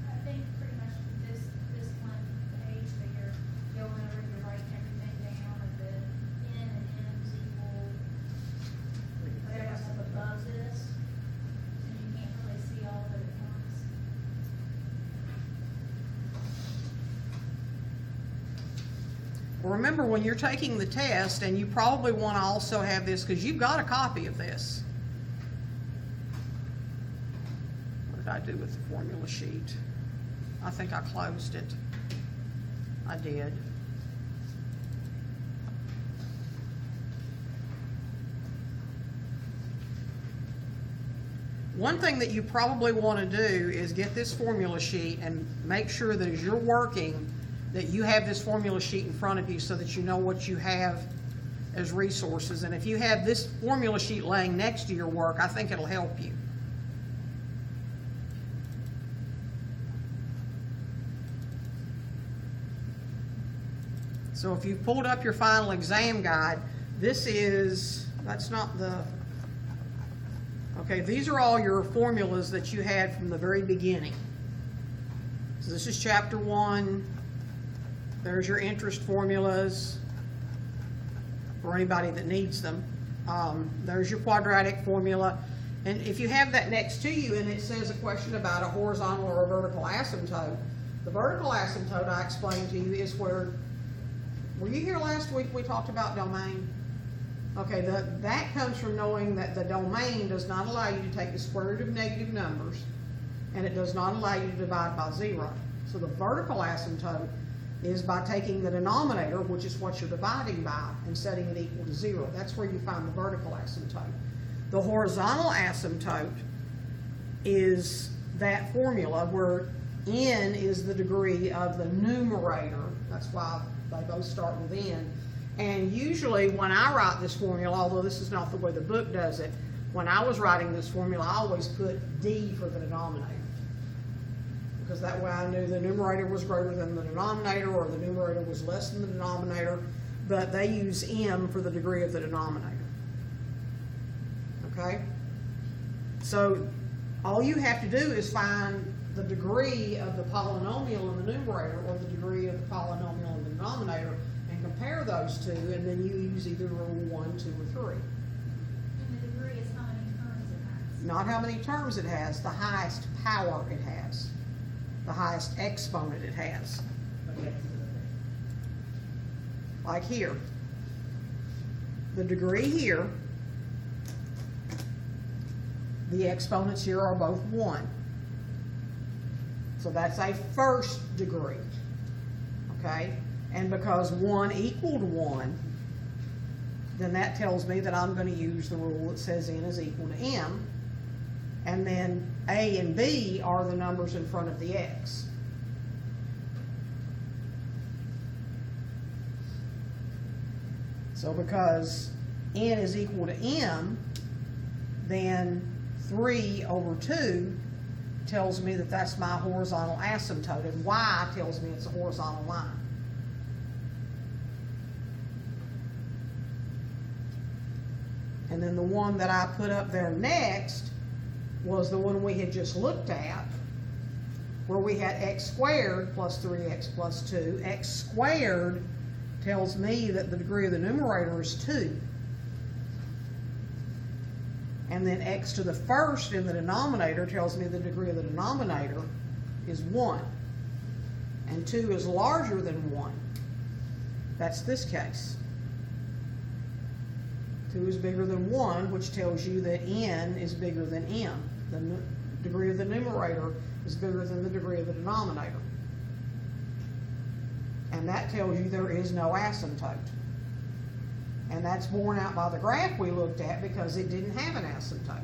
I think pretty much this one page that you're going over, you're writing everything down, and the N and M's equal whatever's up above this, and you can't really see all of it at once. Well, remember, when you're taking the test, and you probably want to also have this, because you've got a copy of this. What did I do with the formula sheet? I think I closed it. I did. One thing that you probably want to do is get this formula sheet and make sure that as you're working, that you have this formula sheet in front of you so that you know what you have as resources. And if you have this formula sheet laying next to your work, I think it'll help you. So if you've pulled up your final exam guide, that's not the, okay, these are all your formulas that you had from the very beginning. So this is chapter 1. There's your interest formulas for anybody that needs them. There's your quadratic formula. And if you have that next to you and it says a question about a horizontal or a vertical asymptote, the vertical asymptote I explained to you is were you here last week we talked about domain? Okay, that comes from knowing that the domain does not allow you to take the square root of negative numbers, and it does not allow you to divide by 0. So the vertical asymptote is by taking the denominator, which is what you're dividing by, and setting it equal to 0. That's where you find the vertical asymptote. The horizontal asymptote is that formula where n is the degree of the numerator. That's why they both start with n. And usually when I write this formula, although this is not the way the book does it, when I was writing this formula, I always put d for the denominator. Because that way I knew the numerator was greater than the denominator, or the numerator was less than the denominator, but they use m for the degree of the denominator. Okay? So all you have to do is find the degree of the polynomial in the numerator or the degree of the polynomial in the denominator and compare those two, and then you use either rule 1, 2, or 3. And the degree is how many terms it has. Not how many terms it has, the highest power it has. The highest exponent it has. Like here. The degree here, the exponents here are both 1. So that's a first degree. Okay? And because 1 equaled 1, then that tells me that I'm going to use the rule that says n is equal to m. And then a and b are the numbers in front of the x. So because N is equal to M, then 3/2 tells me that that's my horizontal asymptote, and Y tells me it's a horizontal line. And then the one that I put up there next was the one we had just looked at, where we had x squared plus 3x plus 2. X squared tells me that the degree of the numerator is 2. And then x to the first in the denominator tells me the degree of the denominator is 1. And 2 is larger than 1. That's this case. 2 is bigger than 1, which tells you that N is bigger than M. The degree of the numerator is bigger than the degree of the denominator. And that tells you there is no asymptote. And that's borne out by the graph we looked at, because it didn't have an asymptote.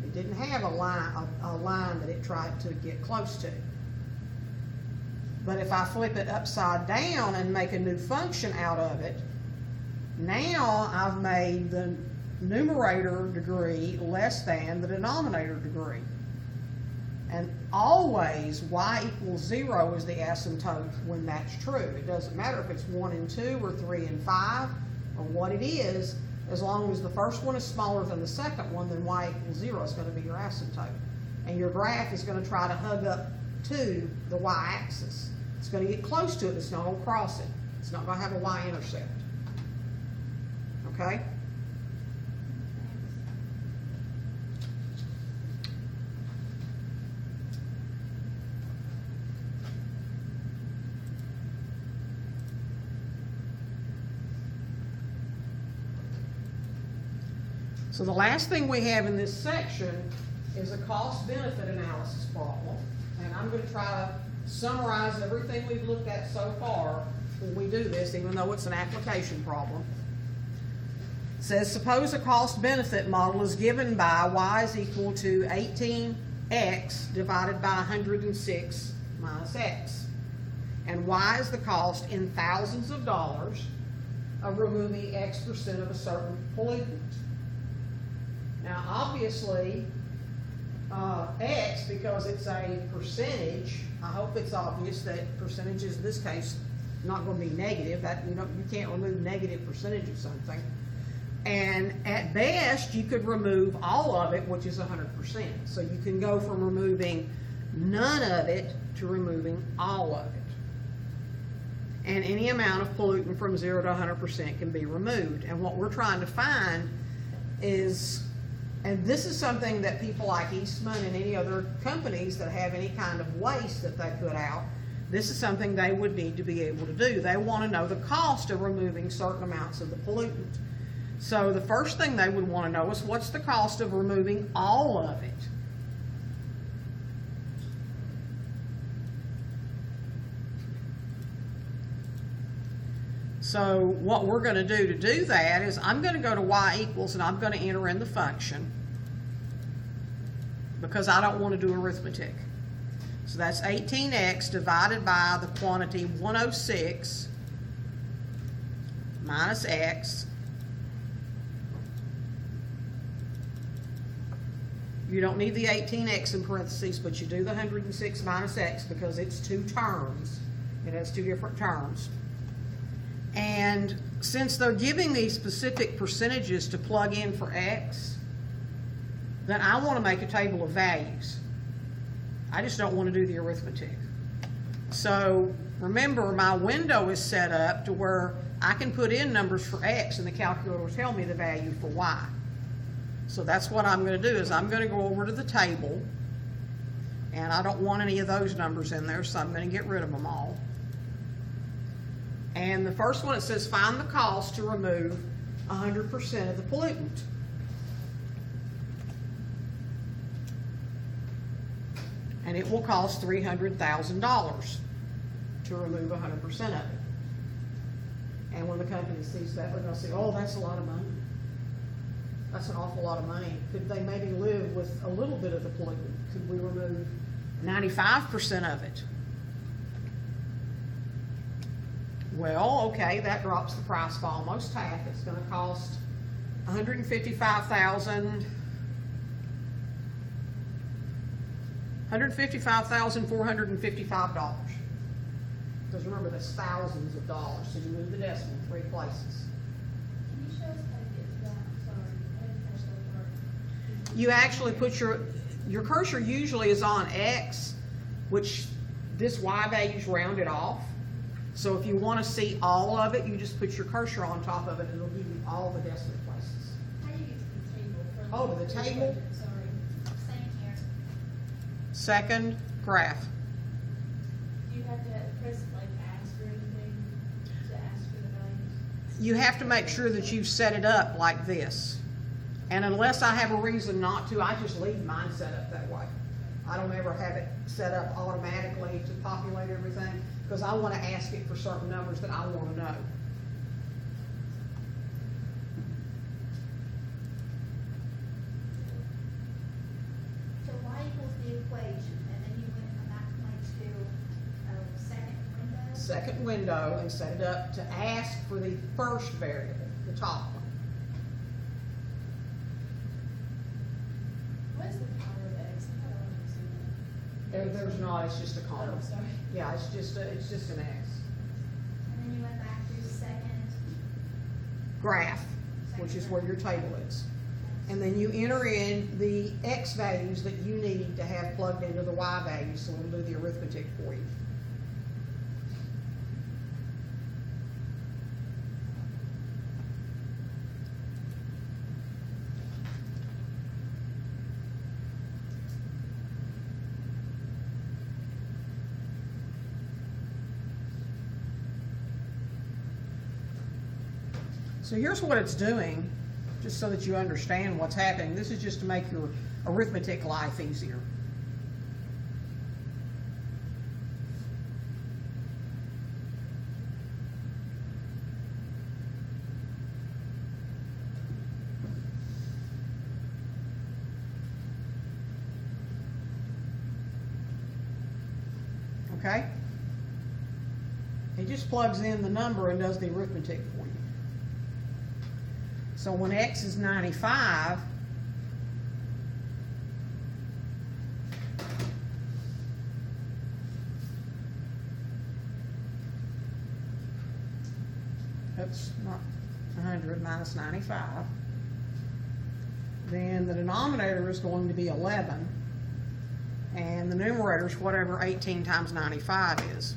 It didn't have a line that it tried to get close to. But if I flip it upside down and make a new function out of it, now I've made the numerator degree less than the denominator degree. And always y equals 0 is the asymptote when that's true. It doesn't matter if it's 1 and 2 or 3 and 5 or what it is, as long as the first one is smaller than the second one, then y equals 0 is going to be your asymptote. And your graph is going to try to hug up to the y-axis. It's going to get close to it, it's not going to cross it. It's not going to have a y-intercept. Okay? So the last thing we have in this section is a cost-benefit analysis problem. And I'm going to try to summarize everything we've looked at so far when we do this, even though it's an application problem. It says, suppose a cost-benefit model is given by y is equal to 18x divided by 106 minus x. And y is the cost in thousands of dollars of removing X% of a certain pollutant. Now, obviously, X, because it's a percentage, I hope it's obvious that percentages in this case not going to be negative. That you can't remove negative percentage of something. And at best, you could remove all of it, which is 100%. So you can go from removing none of it to removing all of it. And any amount of pollutant from 0 to 100% can be removed. And what we're trying to find is, and this is something that people like Eastman and any other companies that have any kind of waste that they put out, this is something they would need to be able to do. They want to know the cost of removing certain amounts of the pollutant. So the first thing they would want to know is, what's the cost of removing all of it? So what we're going to do that is, I'm going to go to y equals and I'm going to enter in the function, because I don't want to do arithmetic. So that's 18x divided by the quantity 106 minus x. You don't need the 18x in parentheses, but you do the 106 minus x because it's two terms. It has two different terms. And since they're giving these specific percentages to plug in for x, then I want to make a table of values. I just don't want to do the arithmetic. So remember, my window is set up to where I can put in numbers for x and the calculator will tell me the value for y. So that's what I'm going to do, is I'm going to go over to the table, and I don't want any of those numbers in there, so I'm going to get rid of them all. And the first one, it says find the cost to remove 100% of the pollutant. And it will cost $300,000 to remove 100% of it. And when the company sees that, they're going to say, oh, that's a lot of money. That's an awful lot of money. Could they maybe live with a little bit of the pollutant? Could we remove 95% of it? Well, okay, that drops the price by almost half. It's gonna cost $155,455. Because remember, that's thousands of dollars, so you move the decimal 3 places. Can you show us how to get to that? Sorry, I didn't catch that part. You actually put your cursor usually is on X, which this Y value's rounded off. So if you want to see all of it, you just put your cursor on top of it and it'll give you all the decimal places. How do you get to the table? For Oh, to the table? Sorry. Same here. Second graph. Do you have to press like ask or anything to ask for the values? You have to make sure that you've set it up like this. And unless I have a reason not to, I just leave mine set up that way. I don't ever have it set up automatically to populate everything, because I want to ask it for certain numbers that I want to know. So y equals the equation, and then you went from that point to a second window? Second window, and set it up to ask for the first variable, the top one. What is the power of X? I don't understand that. There's not, it's just a comma. Oh, sorry. Yeah, it's just an X. And then you went back to second. Graph, which is where your table is. And then you enter in the X values that you need to have plugged into the Y values, so it'll do the arithmetic for you. So here's what it's doing, just so that you understand what's happening. This is just to make your arithmetic life easier. Okay? It just plugs in the number and does the arithmetic for you. So when X is 95, that's not 100 minus 95, then the denominator is going to be 11, and the numerator is whatever 18 times 95 is. It's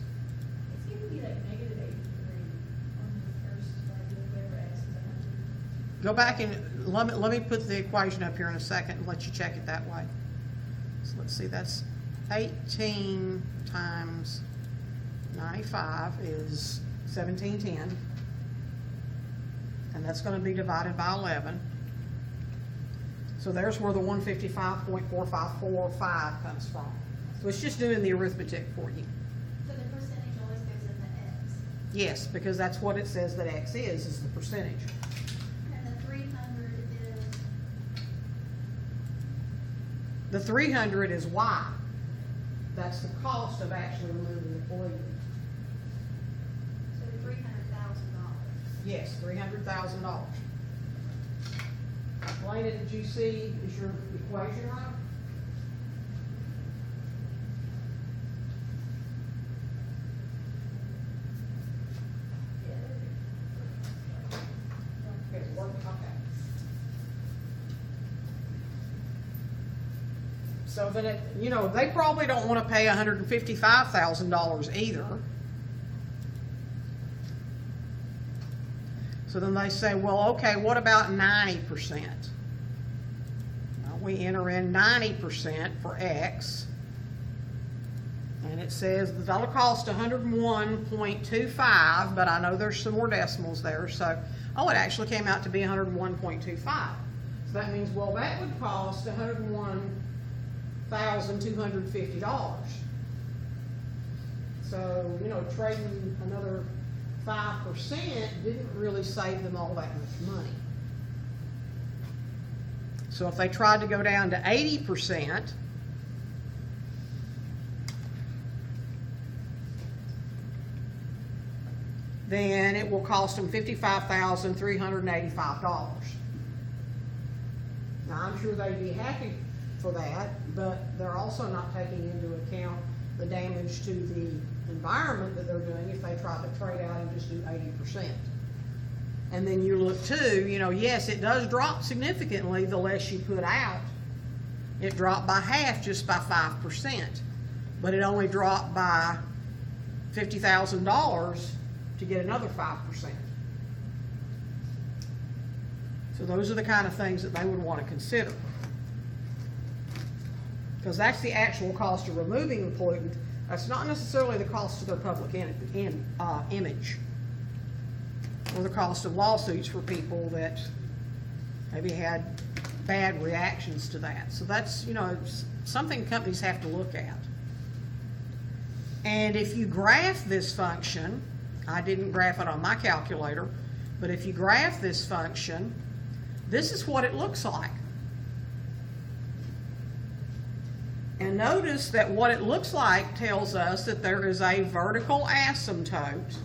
gonna be like negative 83 on the first value of whatever X is 100. Go back and let me put the equation up here in a second and let you check it that way. So let's see, that's 18 times 95 is 1710. And that's going to be divided by 11. So there's where the 155.4545 comes from. So it's just doing the arithmetic for you. So the percentage always goes in the X. Yes, because that's what it says that X is the percentage. And the 300 is, The 300 is Y. That's the cost of actually removing the pollutant. so $300,000. Yes, $300,000. Lena, did you see, is your equation right? Okay, okay. So then it, you know, they probably don't want to pay $155,000 either. So then they say, well, okay, what about 90%? Well, we enter in 90% for X. And it says the dollar cost 101.25, but I know there's some more decimals there, so, oh, it actually came out to be 101.25. So that means, well, that would cost $101,250. So, you know, trading another 5% didn't really save them all that much money. So if they tried to go down to 80%, then it will cost them $55,385. Now, I'm sure they'd be happy for that, but they're also not taking into account the damage to the environment that they're doing if they try to trade out and just do 80%. And then you look too, you know, yes, it does drop significantly the less you put out. It dropped by half just by 5%, but it only dropped by $50,000 to get another 5%. So those are the kind of things that they would want to consider. Because that's the actual cost of removing the pollutant. That's not necessarily the cost of their public image, or the cost of lawsuits for people that maybe had bad reactions to that. So that's, you know, something companies have to look at. And if you graph this function, I didn't graph it on my calculator, but if you graph this function, this is what it looks like. And notice that what it looks like tells us that there is a vertical asymptote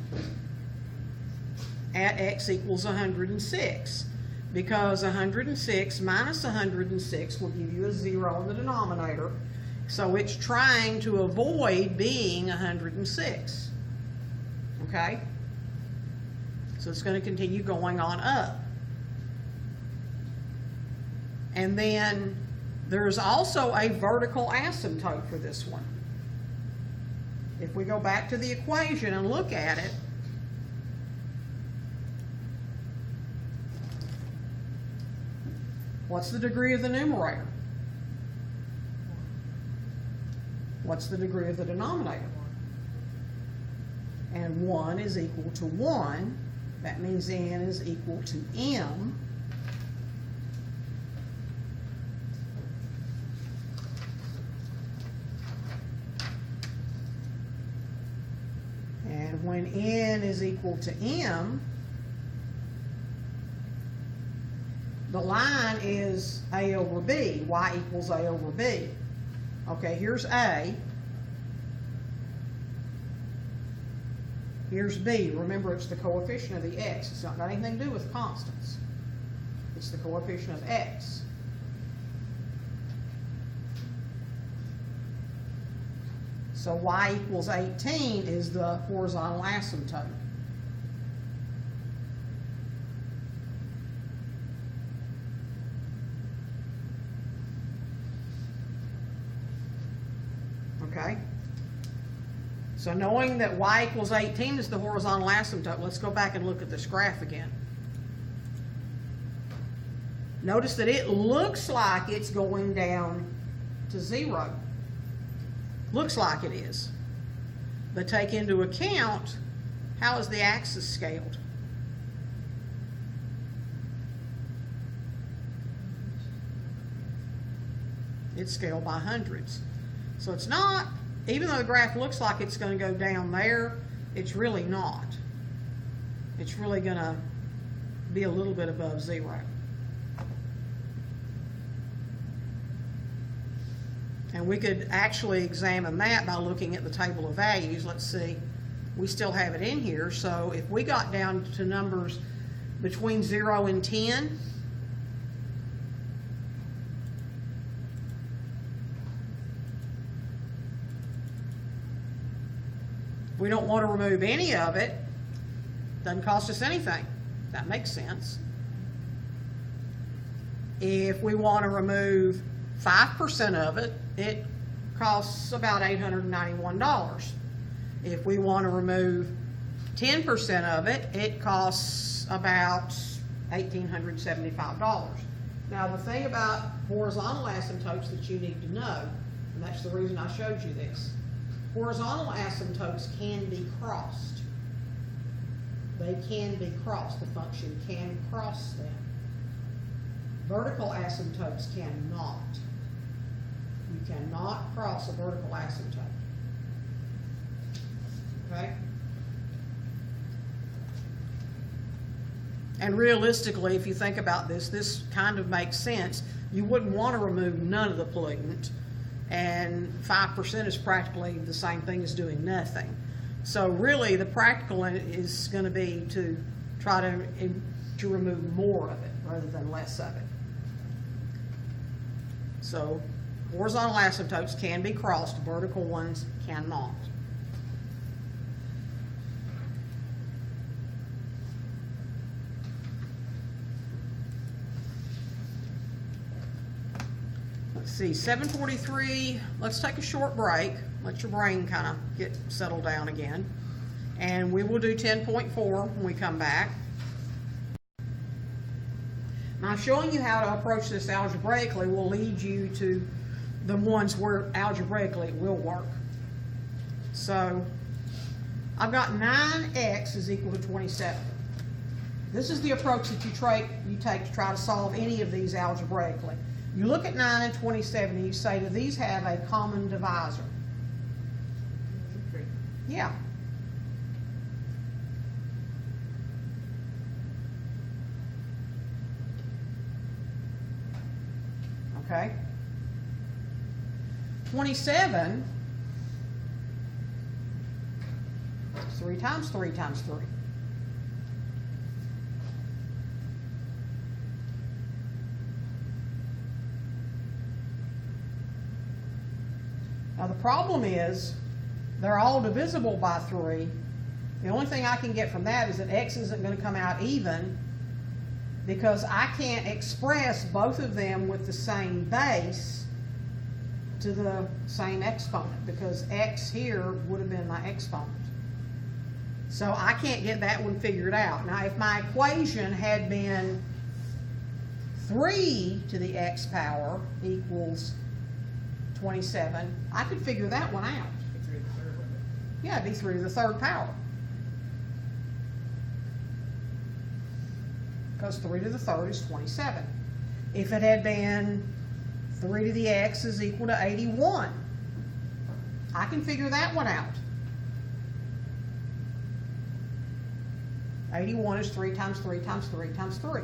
at x equals 106, because 106 minus 106 will give you a 0 in the denominator, so it's trying to avoid being 106. Okay? So it's going to continue going on up. And then there's also a vertical asymptote for this one. If we go back to the equation and look at it, what's the degree of the numerator? What's the degree of the denominator? And 1 is equal to 1. That means n is equal to m. And when n is equal to m, the line is a over b, y equals a over b. Okay, here's a. Here's b. Remember, it's the coefficient of the x. It's not got anything to do with constants. It's the coefficient of x. So y equals 18 is the horizontal asymptote. Okay? So knowing that y equals 18 is the horizontal asymptote, let's go back and look at this graph again. Notice that it looks like it's going down to 0. Looks like it is. But take into account, how is the axis scaled? It's scaled by hundreds. So it's not, even though the graph looks like it's going to go down there, it's really not. It's really going to be a little bit above 0. And we could actually examine that by looking at the table of values. Let's see, we still have it in here. So if we got down to numbers between 0 and 10, we don't want to remove any of it. Doesn't cost us anything. That makes sense. If we want to remove 5% of it, it costs about $891. If we want to remove 10% of it, it costs about $1,875. Now, the thing about horizontal asymptotes that you need to know, and that's the reason I showed you this, horizontal asymptotes can be crossed. They can be crossed. The function can cross them. Vertical asymptotes cannot. You cannot cross a vertical asymptote. Okay? And realistically, if you think about this, this kind of makes sense. You wouldn't want to remove none of the pollutant, and 5% is practically the same thing as doing nothing. So really, the practical is going to be to try to remove more of it rather than less of it. So horizontal asymptotes can be crossed, vertical ones cannot. Let's see, 7:43, let's take a short break. Let your brain kind of get settled down again. And we will do 10.4 when we come back. Now, showing you how to approach this algebraically will lead you to the ones where algebraically it will work. So, I've got 9x is equal to 27. This is the approach that you take to try to solve any of these algebraically. You look at 9 and 27 and you say, do these have a common divisor? Yeah. Okay. 27, 3 times 3 times 3. Now the problem is, they're all divisible by 3. The only thing I can get from that is that x isn't going to come out even, because I can't express both of them with the same base to the same exponent, because x here would have been my exponent. So I can't get that one figured out. Now if my equation had been 3 to the x power equals 27, I could figure that one out. Yeah, it'd be 3 to the third power. Because 3 to the third is 27. If it had been 3 to the x is equal to 81, I can figure that one out. 81 is 3 times 3 times 3 times 3.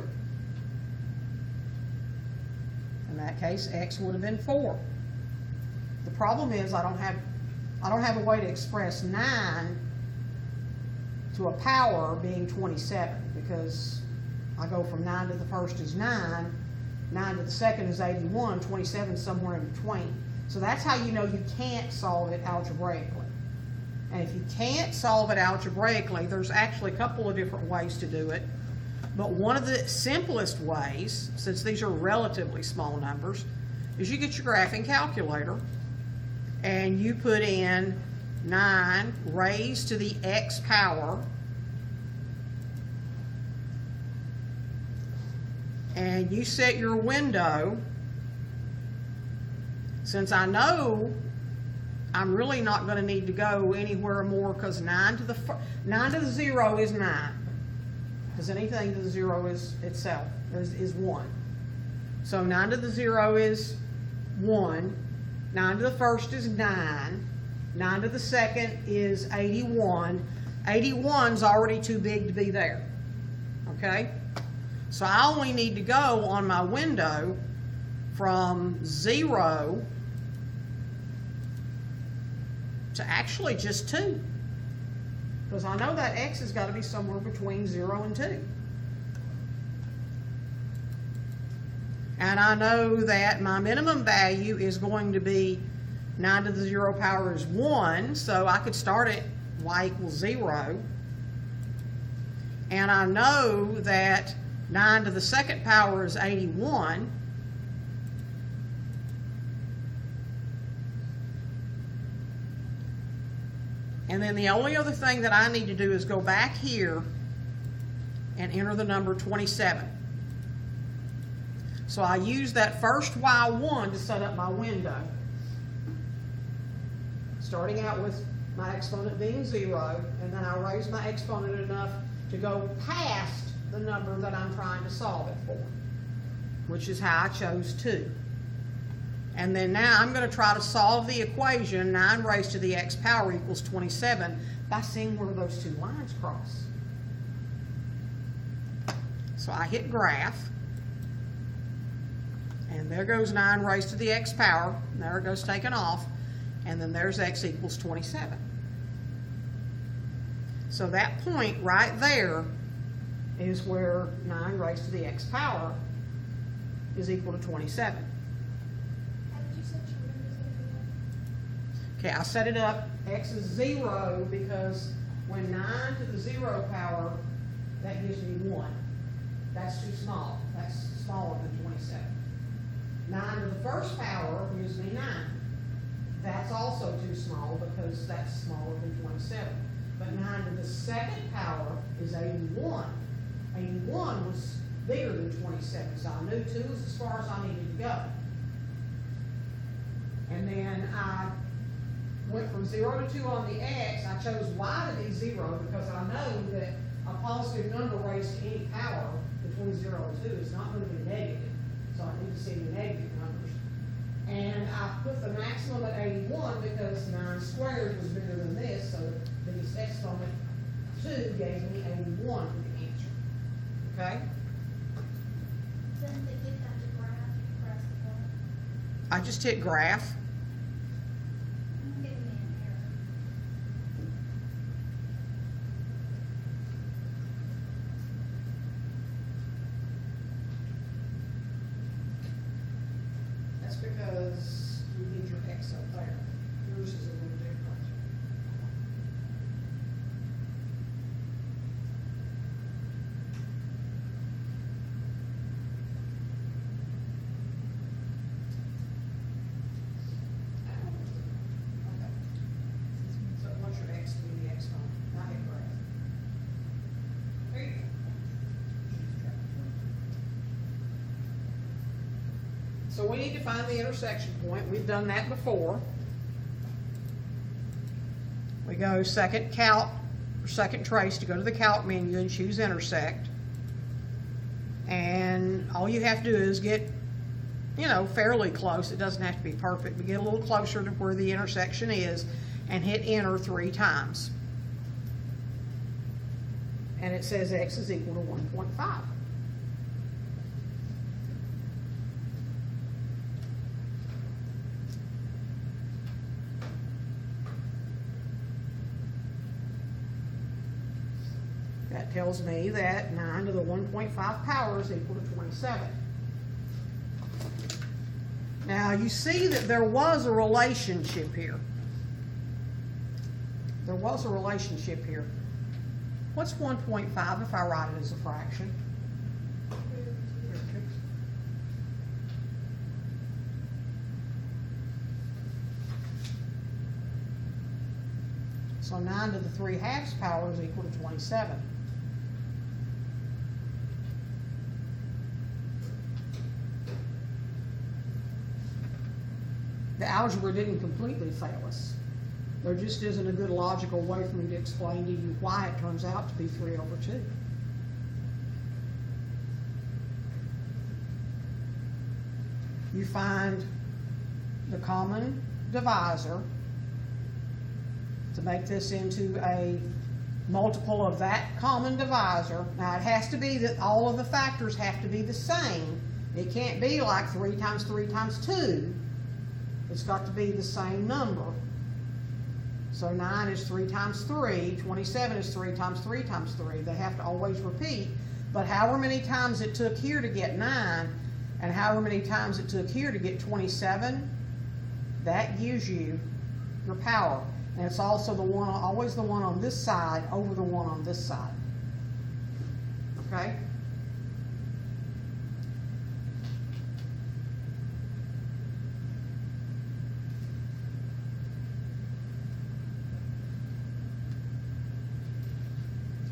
In that case, x would have been 4. The problem is I don't have a way to express 9 to a power being 27, because I go from 9 to the first is 9, 9 to the second is 81, 27 is somewhere in between. So that's how you know you can't solve it algebraically. And if you can't solve it algebraically, there's actually a couple of different ways to do it. But one of the simplest ways, since these are relatively small numbers, is you get your graphing calculator and you put in 9 raised to the x power, and you set your window. Since I know I'm really not going to need to go anywhere more, because 9 to the 0 is 9, because anything to the 0 is itself, is 1. So 9 to the 0 is 1, 9 to the first is 9, 9 to the second is 81. 81's already too big to be there, okay? So I only need to go on my window from 0 to actually just 2, because I know that x has got to be somewhere between 0 and 2. And I know that my minimum value is going to be 9 to the 0 power is 1, so I could start at y equals 0. And I know that 9 to the second power is 81. And then the only other thing that I need to do is go back here and enter the number 27. So I use that first y1 to set up my window, starting out with my exponent being 0, and then I raise my exponent enough to go past the number that I'm trying to solve it for, which is how I chose 2. And then now I'm going to try to solve the equation 9 raised to the x power equals 27 by seeing where those two lines cross. So I hit graph, and there goes 9 raised to the x power, and there it goes taken off, and then there's x equals 27. So that point right there is where 9 raised to the x power is equal to 27. How did you set your windows over Okay, I set it up, x is 0, because when 9 to the 0 power, that gives me 1. That's too small. That's smaller than 27. 9 to the first power gives me 9. That's also too small because that's smaller than 27. But 9 to the second power is 81. 81 was bigger than 27, so I knew 2 was as far as I needed to go. And then I went from 0 to 2 on the x. I chose y to be 0 because I know that a positive number raised to any power between 0 and 2 is not going to be negative. So I need to see the negative numbers. And I put the maximum at 81 because 9 squared was bigger than this, so this exponent 2 gave me 81 for the answer. Okay? Then to get that to graph, you press the button. I just hit graph. Giving me an error. That's because you need your x up there. Yours is a little different. Okay. So what's your x to be the exponent? Not hit graph. There you go. So we need to find the intersection point. We've done that before. We go second count, or second trace to go to the calc menu and choose intersect. And all you have to do is get, you know, fairly close. It doesn't have to be perfect, but get a little closer to where the intersection is and hit enter 3 times. And it says x is equal to 1.5. That tells me that 9 to the 1.5 power is equal to 27. Now you see that there was a relationship here. There was a relationship here. What's 1.5 if I write it as a fraction? So 9 to the 3/2 power is equal to 27. The algebra didn't completely fail us. There just isn't a good logical way for me to explain to you why it turns out to be 3/2. You find the common divisor to make this into a multiple of that common divisor. Now it has to be that all of the factors have to be the same. It can't be like 3 times 3 times 2. It's got to be the same number. So 9 is 3 times 3, 27 is 3 times 3 times 3. They have to always repeat, but however many times it took here to get 9, and however many times it took here to get 27, that gives you your power. And it's also the one, always the one on this side over the one on this side. Okay?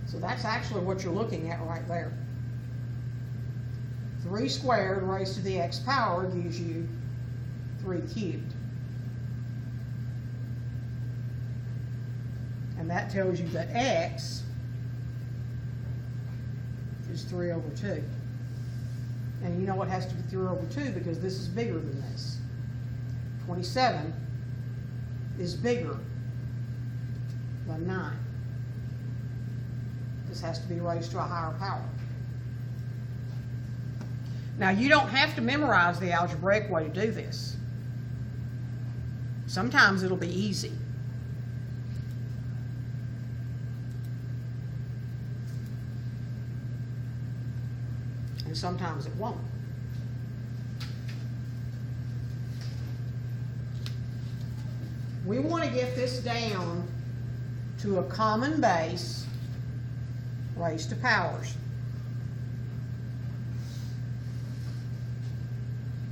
So that's actually what you're looking at right there. 3 squared raised to the x power gives you 3 cubed. And that tells you that x is 3/2. And you know it has to be 3/2 because this is bigger than this. 27 is bigger than 9. This has to be raised to a higher power. Now you don't have to memorize the algebraic way to do this. Sometimes it'll be easy. and sometimes it won't. We want to get this down to a common base raised to powers.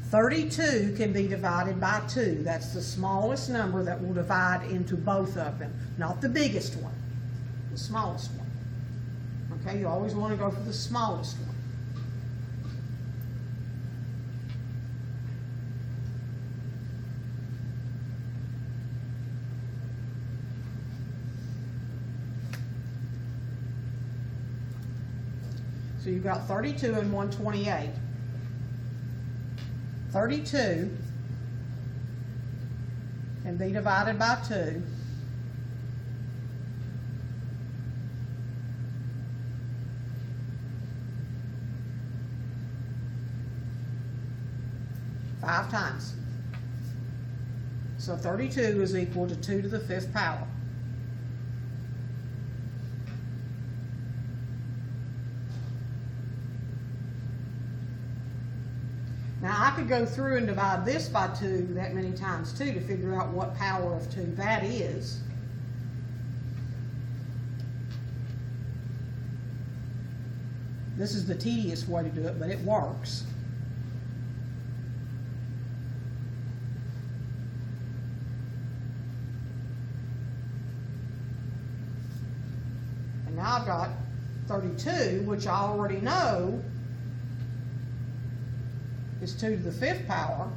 32 can be divided by 2. That's the smallest number that will divide into both of them. Not the biggest one, the smallest one. Okay, you always want to go for the smallest one. So you've got 32 and 128. 32 can be divided by 2. Five times. So 32 is equal to 2 to the 5th power. Now I could go through and divide this by 2 that many times too to figure out what power of 2 that is. This is the tedious way to do it, but it works. And now I've got 32, which I already know is 2 to the 5th power.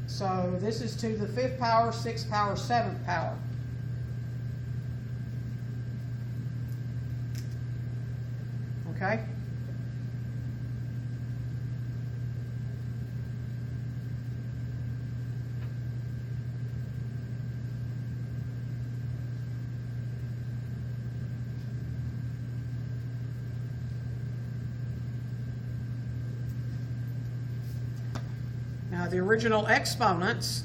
So this is 2 to the 5th power, 6th power, 7th power. Okay? Now the original exponents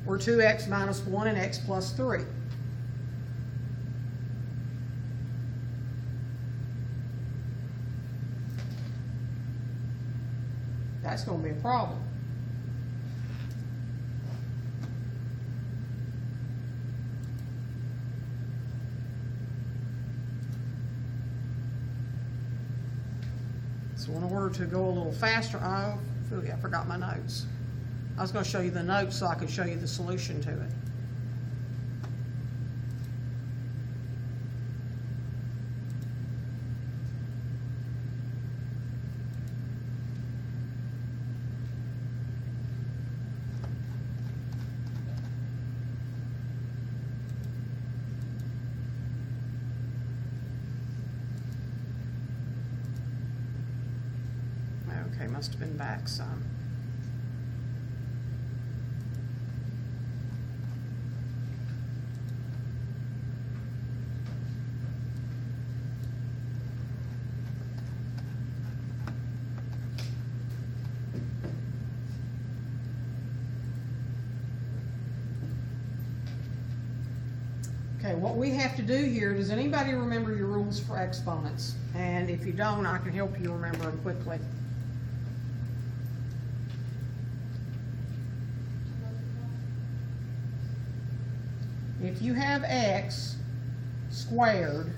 were 2x minus 1 and x plus 3. That's going to be a problem. So in order to go a little faster, I forgot my notes. I was going to show you the notes so I could show you the solution to it. Okay, must have been back some. Okay, what we have to do here, does anybody remember your rules for exponents? And if you don't, I can help you remember them quickly. If you have x squared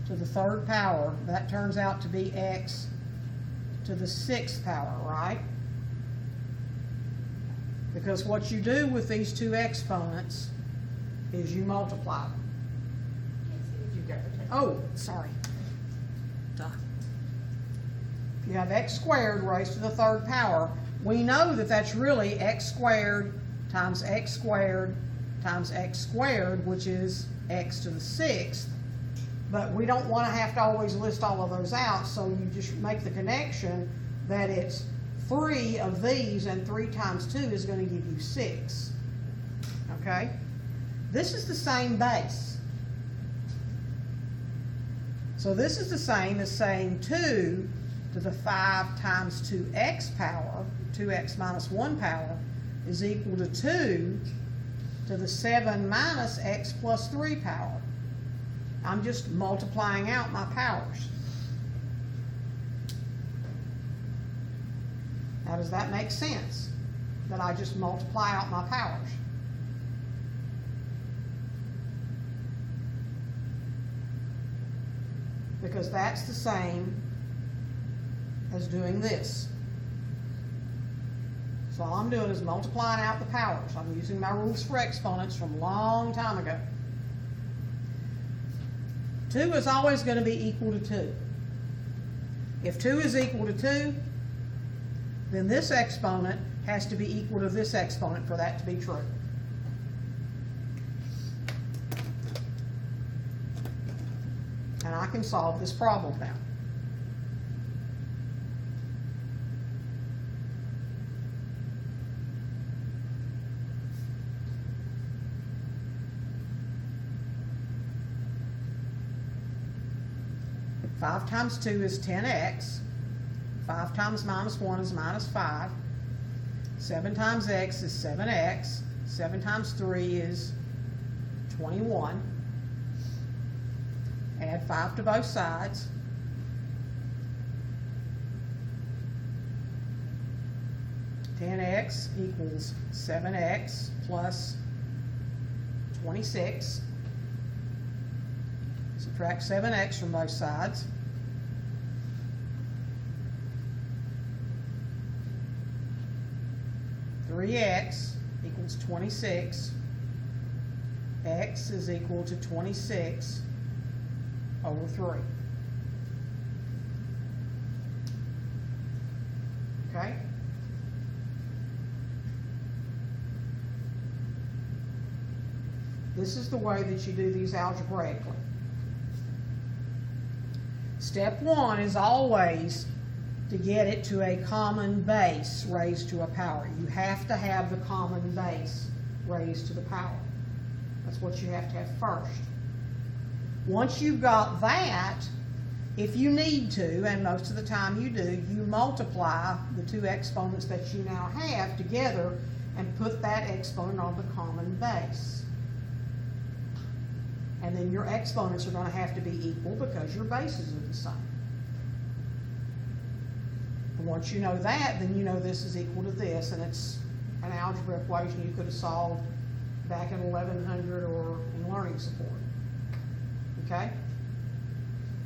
to the 3rd power, that turns out to be x to the 6th power, right? Because what you do with these two exponents is you multiply them. You got the text. Oh, sorry. Duh. You have x squared raised to the 3rd power. We know that that's really x squared times x squared times x squared, which is x to the 6th. But we don't want to have to always list all of those out, so you just make the connection that it's 3 of these, and 3 times 2 is going to give you 6. Okay? This is the same base. So this is the same as saying 2 to the 5 times 2x power, 2x minus 1 power, is equal to 2 to the 7 minus x plus 3 power. I'm just multiplying out my powers. Now, does that make sense? That I just multiply out my powers? Because that's the same as doing this. So all I'm doing is multiplying out the powers. I'm using my rules for exponents from a long time ago. 2 is always going to be equal to 2. If 2 is equal to 2, then this exponent has to be equal to this exponent for that to be true. And I can solve this problem now. Five times 2 is 10x. 5 times minus 1 is minus 5. 7 times x is 7x. 7 times 3 is 21. Add 5 to both sides. (10x) equals 7x plus 26. Subtract 7x from both sides. (3x) equals 26. X is equal to 26 over 3. Okay? This is the way that you do these algebraically. Step 1 is always to get it to a common base raised to a power. You have to have the common base raised to the power. That's what you have to have first. Once you've got that, if you need to, and most of the time you do, you multiply the two exponents that you now have together and put that exponent on the common base. And then your exponents are going to have to be equal because your bases are the same. And once you know that, then you know this is equal to this, and it's an algebra equation you could have solved back in 1100 or in learning support. Okay?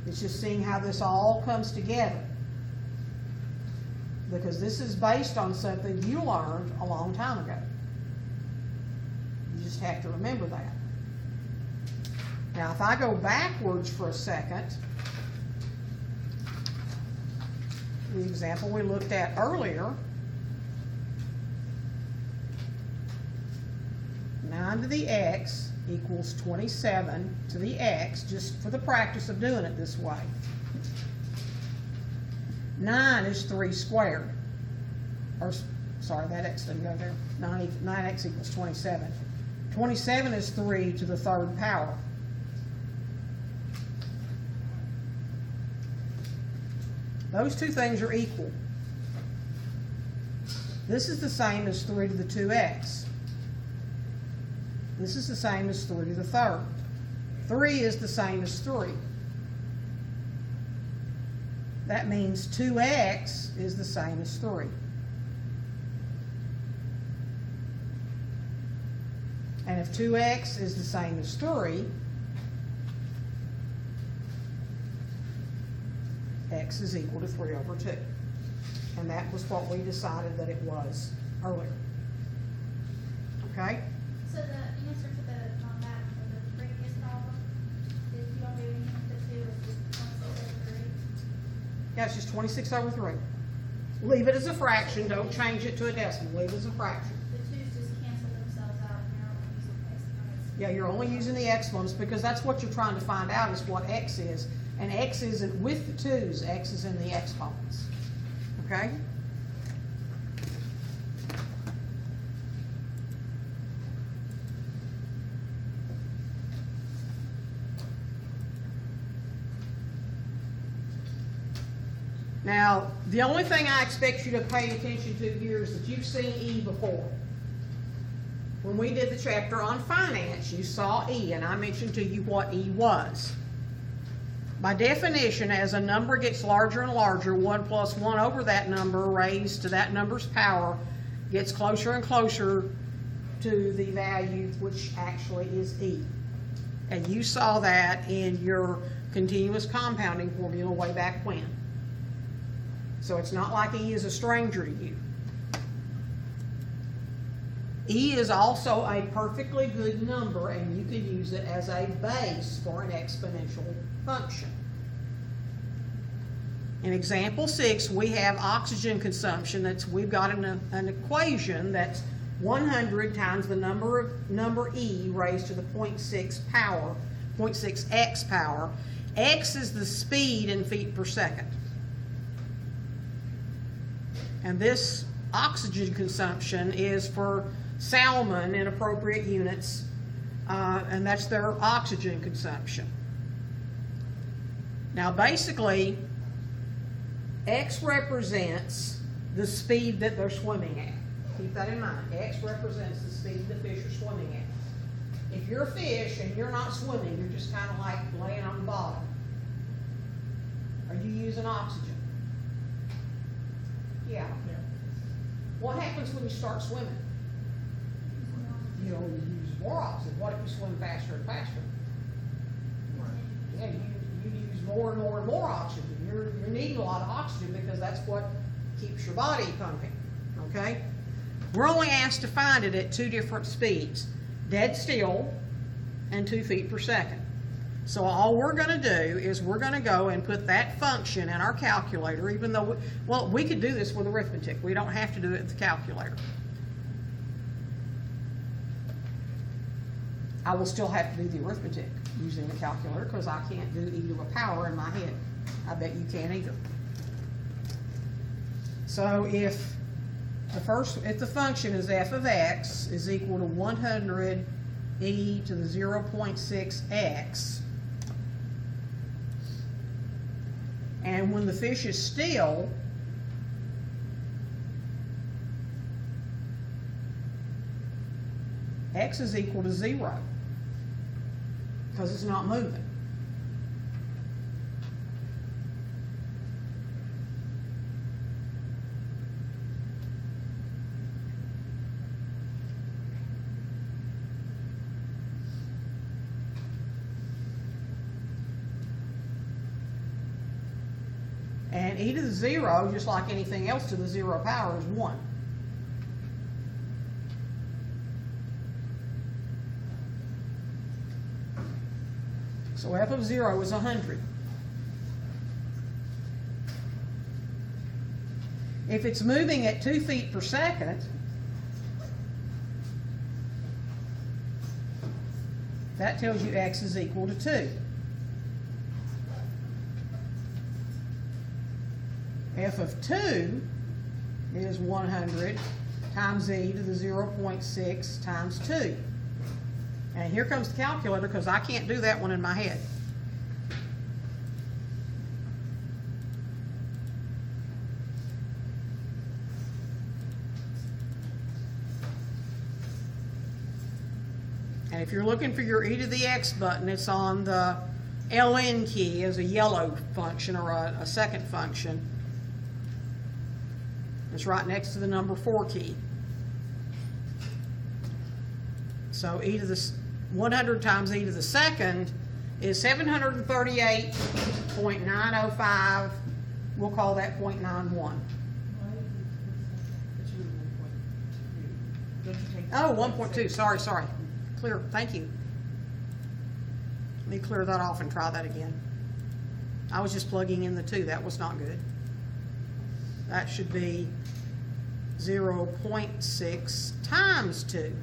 It's just seeing how this all comes together. Because this is based on something you learned a long time ago. You just have to remember that. Now, if I go backwards for a second, the example we looked at earlier, 9 to the x equals 27 to the x, just for the practice of doing it this way. 9 is 3 squared. Or, sorry, that x didn't go there. 9x equals 27. 27 is 3 to the third power. Those two things are equal. This is the same as 3 to the 2x. This is the same as 3 to the third. 3 is the same as 3. That means 2x is the same as 3. And if 2x is the same as 3, x is equal to 3 over 2. And that was what we decided that it was earlier. Okay? So the answer to the, on that, for the previous problem, if you don't do anything with the 2, it's just 26 over 3. Yeah, it's just 26 over 3. Leave it as a fraction. Don't change it to a decimal. Leave it as a fraction. The 2's just cancel themselves out, and you're only using exponents. Yeah, you're only using the exponents because that's what you're trying to find out is what x is. And x isn't with the 2's, x is in the exponents. Okay? Now, the only thing I expect you to pay attention to here is that you've seen E before. When we did the chapter on finance, you saw E, and I mentioned to you what E was. By definition, as a number gets larger and larger, 1 plus 1 over that number raised to that number's power gets closer and closer to the value which actually is E. And you saw that in your continuous compounding formula way back when. So it's not like E is a stranger to you. E is also a perfectly good number, and you can use it as a base for an exponential function. In example 6, we have oxygen consumption. We've got an equation that's 100 times the number E raised to the 0.6x power. X is the speed in feet per second. And this oxygen consumption is for salmon in appropriate units, and that's their oxygen consumption. Now basically, X represents the speed that they're swimming at. Keep that in mind. X represents the speed the fish are swimming at. If you're a fish and you're not swimming, you're just kind of like laying on the bottom. Are you using oxygen? Yeah. What happens when you start swimming? You'll use more oxygen. What if you swim faster and faster? Yeah, you use more and more and more oxygen. You're needing a lot of oxygen because that's what keeps your body pumping, okay? We're only asked to find it at 2 different speeds, dead still and 2 feet per second. So all we're going to do is we're going to go and put that function in our calculator, even though, we could do this with arithmetic. We don't have to do it with the calculator. I will still have to do the arithmetic using the calculator because I can't do e to a power in my head. I bet you can't either. So if the function is f of x is equal to 100 e to the 0.6x, and when the fish is still, x is equal to 0 because it's not moving. And e to the 0, just like anything else to the 0 power, is 1. So f of 0 is 100. If it's moving at 2 feet per second, that tells you x is equal to 2. F of 2 is 100 times e to the 0.6 times 2. And here comes the calculator because I can't do that one in my head. And if you're looking for your e to the x button, it's on the ln key as a yellow function or a second function. It's right next to the number 4 key. So e to the 100 times e to the second is 738.905. We'll call that 0.91. Oh, 1.2. Sorry. Clear. Thank you. Let me clear that off and try that again. I was just plugging in the 2. That was not good. That should be 0.6 times 2.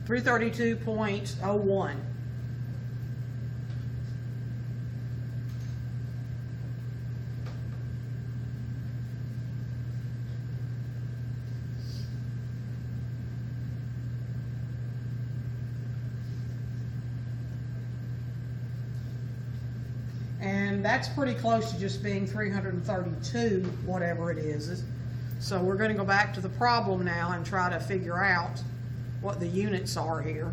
332.01. And that's pretty close to just being 332, whatever it is. So we're going to go back to the problem now and try to figure out what the units are here.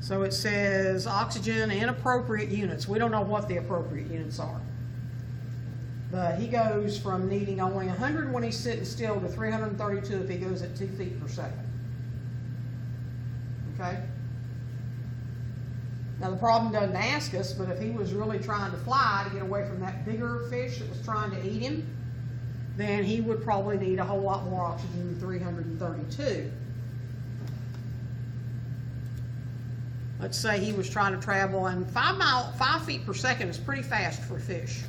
So it says oxygen inappropriate units. We don't know what the appropriate units are. But he goes from needing only 100 when he's sitting still to 332 if he goes at 2 feet per second. Okay? Now the problem doesn't ask us, but if he was really trying to fly to get away from that bigger fish that was trying to eat him, then he would probably need a whole lot more oxygen than 332. Let's say he was trying to travel, and 5 feet per second is pretty fast for a fish.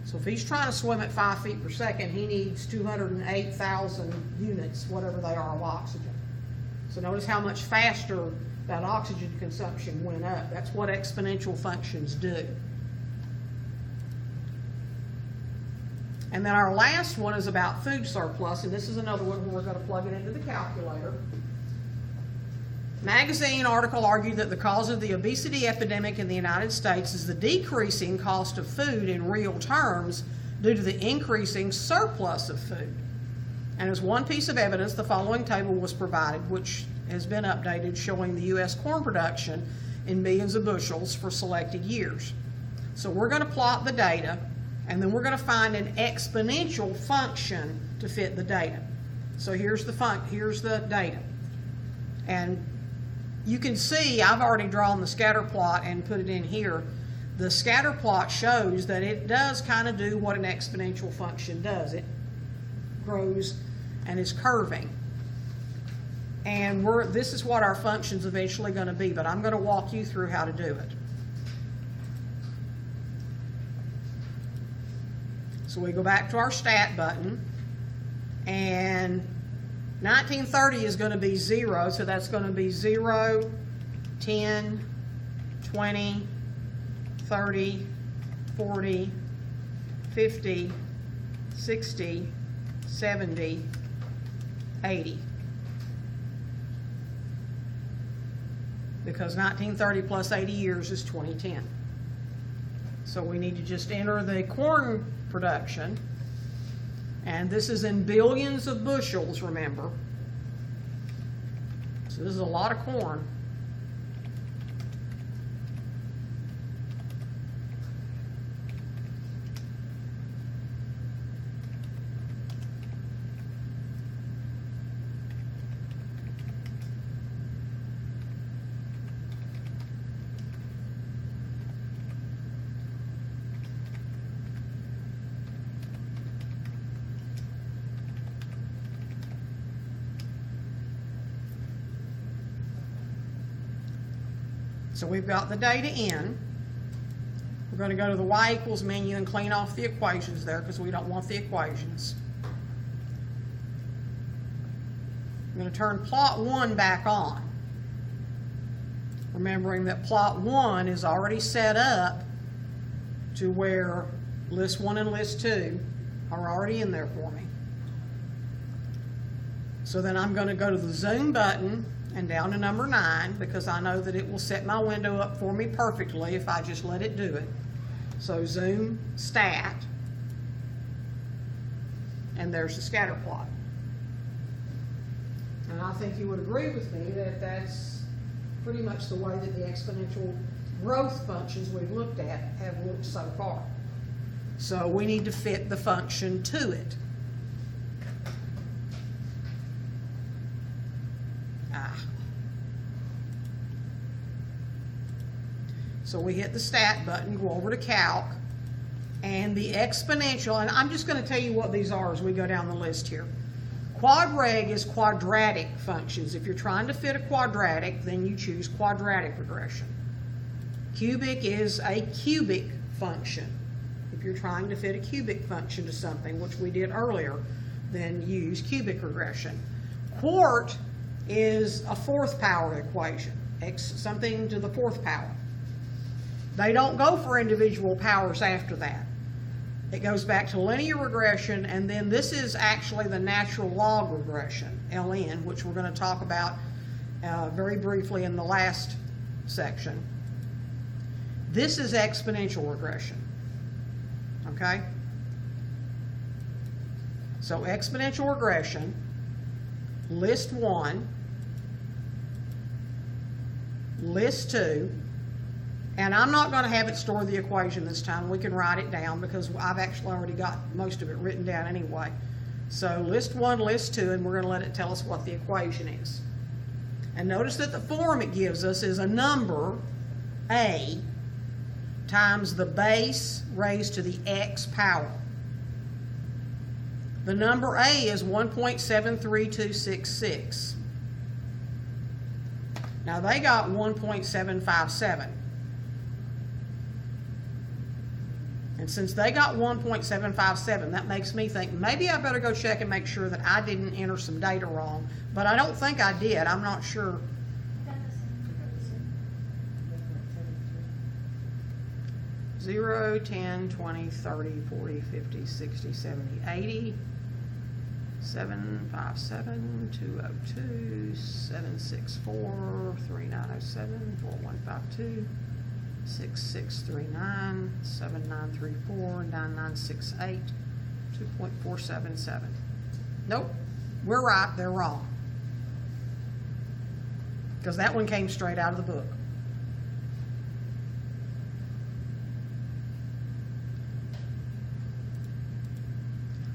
So if he's trying to swim at 5 feet per second, he needs 208,000 units, whatever they are, of oxygen. So notice how much faster that oxygen consumption went up. That's what exponential functions do. And then our last one is about food surplus, and this is another one where we're going to plug it into the calculator. Magazine article argued that the cause of the obesity epidemic in the United States is the decreasing cost of food in real terms due to the increasing surplus of food. And as one piece of evidence, the following table was provided, which has been updated, showing the U.S. corn production in millions of bushels for selected years. So we're going to plot the data, and then we're going to find an exponential function to fit the data. So here's the data. And you can see I've already drawn the scatter plot and put it in here. The scatter plot shows that it does kind of do what an exponential function does. It grows and is curving. And this is what our function's eventually going to be, but I'm going to walk you through how to do it. So we go back to our stat button, and 1930 is going to be 0, so that's going to be 0, 10, 20, 30, 40, 50, 60, 70, 80. Because 1930 plus 80 years is 2010. So we need to just enter the corn production. And this is in billions of bushels, remember. So this is a lot of corn. So we've got the data in. We're going to go to the y equals menu and clean off the equations there because we don't want the equations. I'm going to turn plot 1 back on. Remembering that plot 1 is already set up to where list 1 and list 2 are already in there for me. So then I'm going to go to the zoom button and down to number 9 because I know that it will set my window up for me perfectly if I just let it do it. So zoom stat, and there's the scatter plot. And I think you would agree with me that that's pretty much the way that the exponential growth functions we've looked at have looked so far. So we need to fit the function to it. So we hit the stat button, go over to calc, and the exponential, and I'm just going to tell you what these are as we go down the list here. Quadreg is quadratic functions. If you're trying to fit a quadratic, then you choose quadratic regression. Cubic is a cubic function. If you're trying to fit a cubic function to something, which we did earlier, then use cubic regression. Quart is a fourth power equation, something to the fourth power. They don't go for individual powers after that. It goes back to linear regression, and then this is actually the natural log regression, LN, which we're going to talk about very briefly in the last section. This is exponential regression, okay? So exponential regression list 1, list 2, and I'm not going to have it store the equation this time. We can write it down because I've actually already got most of it written down anyway. So list 1, list 2, and we're going to let it tell us what the equation is. And notice that the form it gives us is a number, a, times the base raised to the x power. The number a is 1.73266. Now they got 1.757. And since they got 1.757, that makes me think maybe I better go check and make sure that I didn't enter some data wrong. But I don't think I did. I'm not sure. I got the same. 0, 10, 20, 30, 40, 50, 60, 70, 80, 757, 202, 764, 3907, 4152, 6639, 7934, 9968, 2.477. Nope, we're right, they're wrong. Because that one came straight out of the book.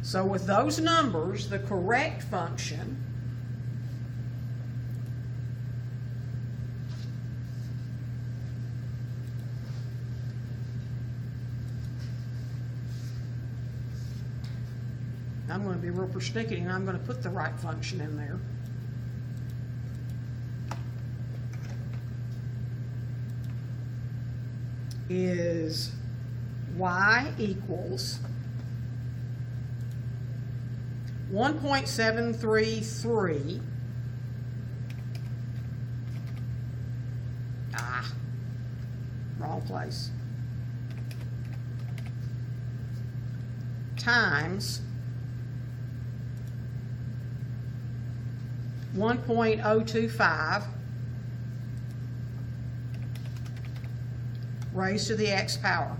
So with those numbers, the correct function I'm going to be real persnickety and I'm going to put the right function in there. Is y equals 1.733 wrong place times 1.025 raised to the x power.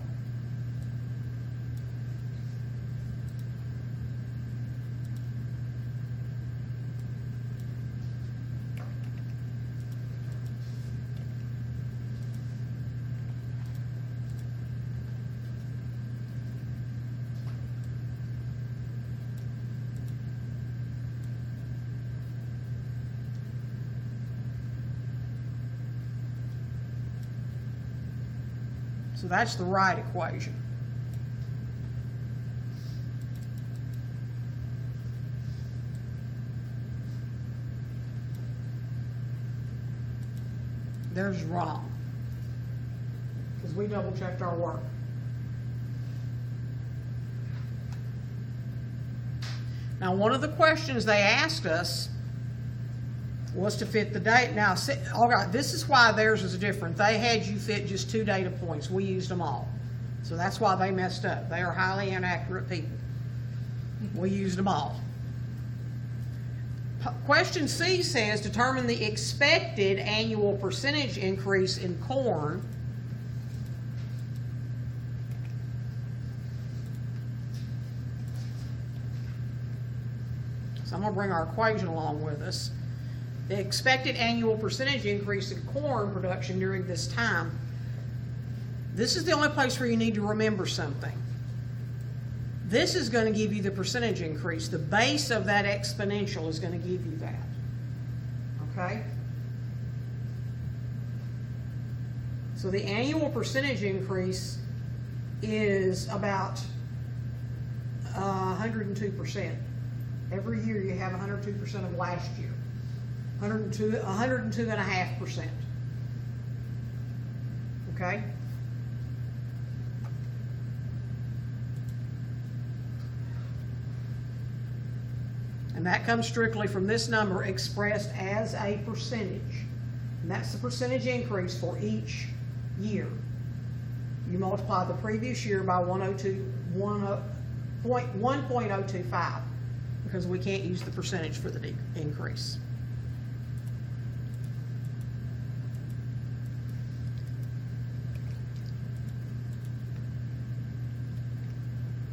So that's the right equation. There's wrong, because we double checked our work. Now, one of the questions they asked us was to fit the date. Now, all right, this is why theirs is different. They had you fit just 2 data points. We used them all. So that's why they messed up. They are highly inaccurate people. We used them all. Question C says, determine the expected annual percentage increase in corn So I'm going to bring our equation along with us. The expected annual percentage increase in corn production during this time. This is the only place where you need to remember something. This is going to give you the percentage increase. The base of that exponential is going to give you that. Okay? So the annual percentage increase is about 102%. Every year you have 102% of last year. 102.5%. Okay? And that comes strictly from this number expressed as a percentage. And that's the percentage increase for each year. You multiply the previous year by 1.025 because we can't use the percentage for the increase.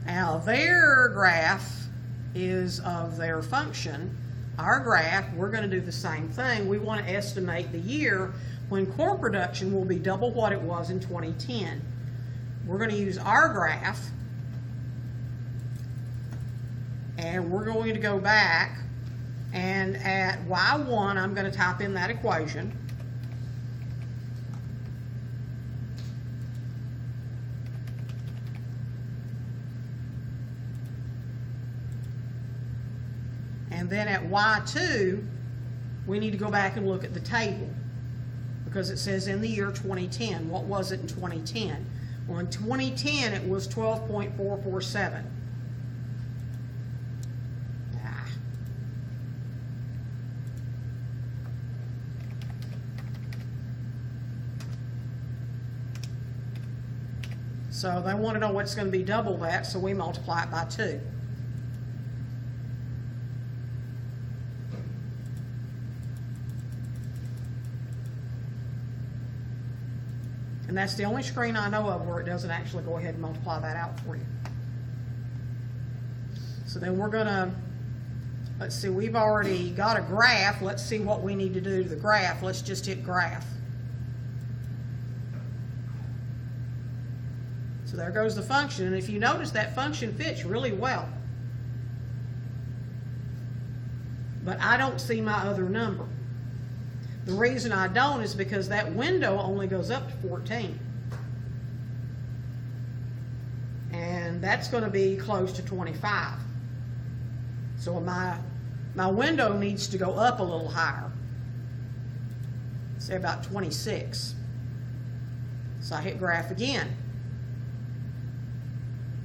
Now their graph is of their function, our graph, we're gonna do the same thing. We wanna estimate the year when corn production will be double what it was in 2010. We're gonna use our graph, and we're going to go back, and at Y1, I'm gonna type in that equation. And then at Y2, we need to go back and look at the table, because it says in the year 2010. What was it in 2010? Well, in 2010, it was 12.447. So they want to know what's going to be double that, so we multiply it by 2. And that's the only screen I know of where it doesn't actually go ahead and multiply that out for you. So then we're gonna, let's see, we've already got a graph. Let's see what we need to do to the graph. Let's just hit graph. So there goes the function, and if you notice, that function fits really well. But I don't see my other number. The reason I don't is because that window only goes up to 14. And that's going to be close to 25. So my window needs to go up a little higher. Say about 26. So I hit graph again.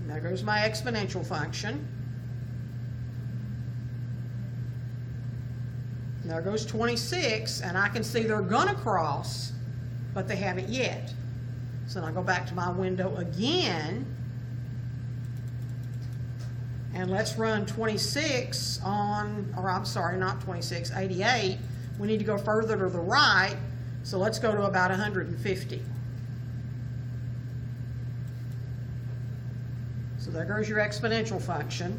And there goes my exponential function. There goes 26, and I can see they're gonna cross, but they haven't yet. So then I go back to my window again, and let's run 26 on, or I'm sorry, not 26, 88. We need to go further to the right, so let's go to about 150. So there goes your exponential function,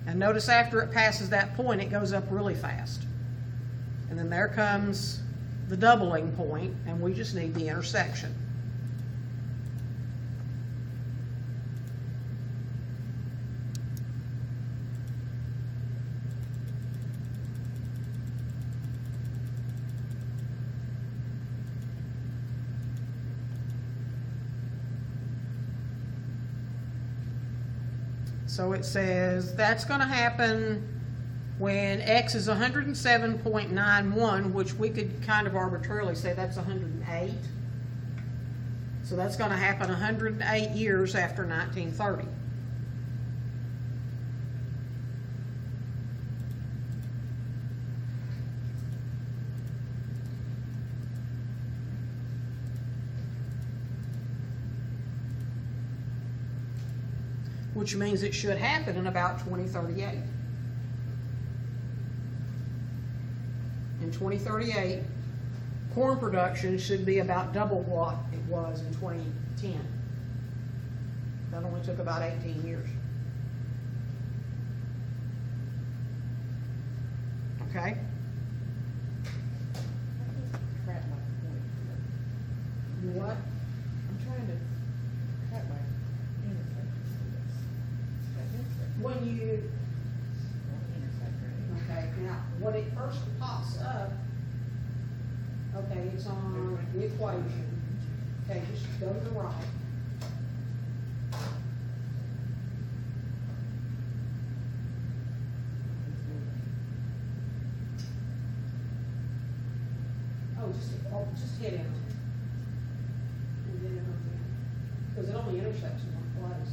and notice after it passes that point, it goes up really fast. And then there comes the doubling point, and we just need the intersection. So it says that's going to happen when X is 107.91, which we could kind of arbitrarily say that's 108. So that's going to happen 108 years after 1930. Which means it should happen in about 2038. In 2038, corn production should be about double what it was in 2010. That only took about 18 years. Okay? Crap my point. You what? I'm trying to cut my intersection to this. That intersection. When you, Intersection. okay, now, when it first pops up, okay, it's on the equation. Okay, just go to the right. Just hit enter. And then enter again. Because it only intersects in one place.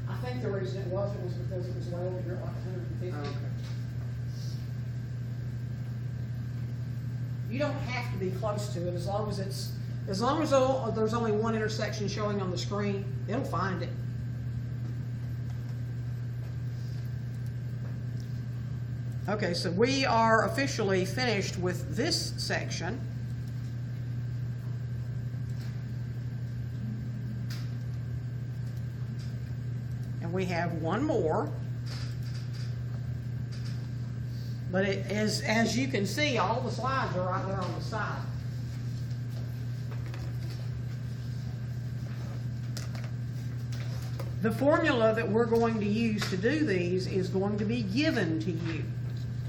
I think the reason it was because it was way over here at like 150. You don't have to be close to it, as long as there's only one intersection showing on the screen, it'll find it. Okay, so we are officially finished with this section. And we have one more. But it is, as you can see, all the slides are right there on the side. The formula that we're going to use to do these is going to be given to you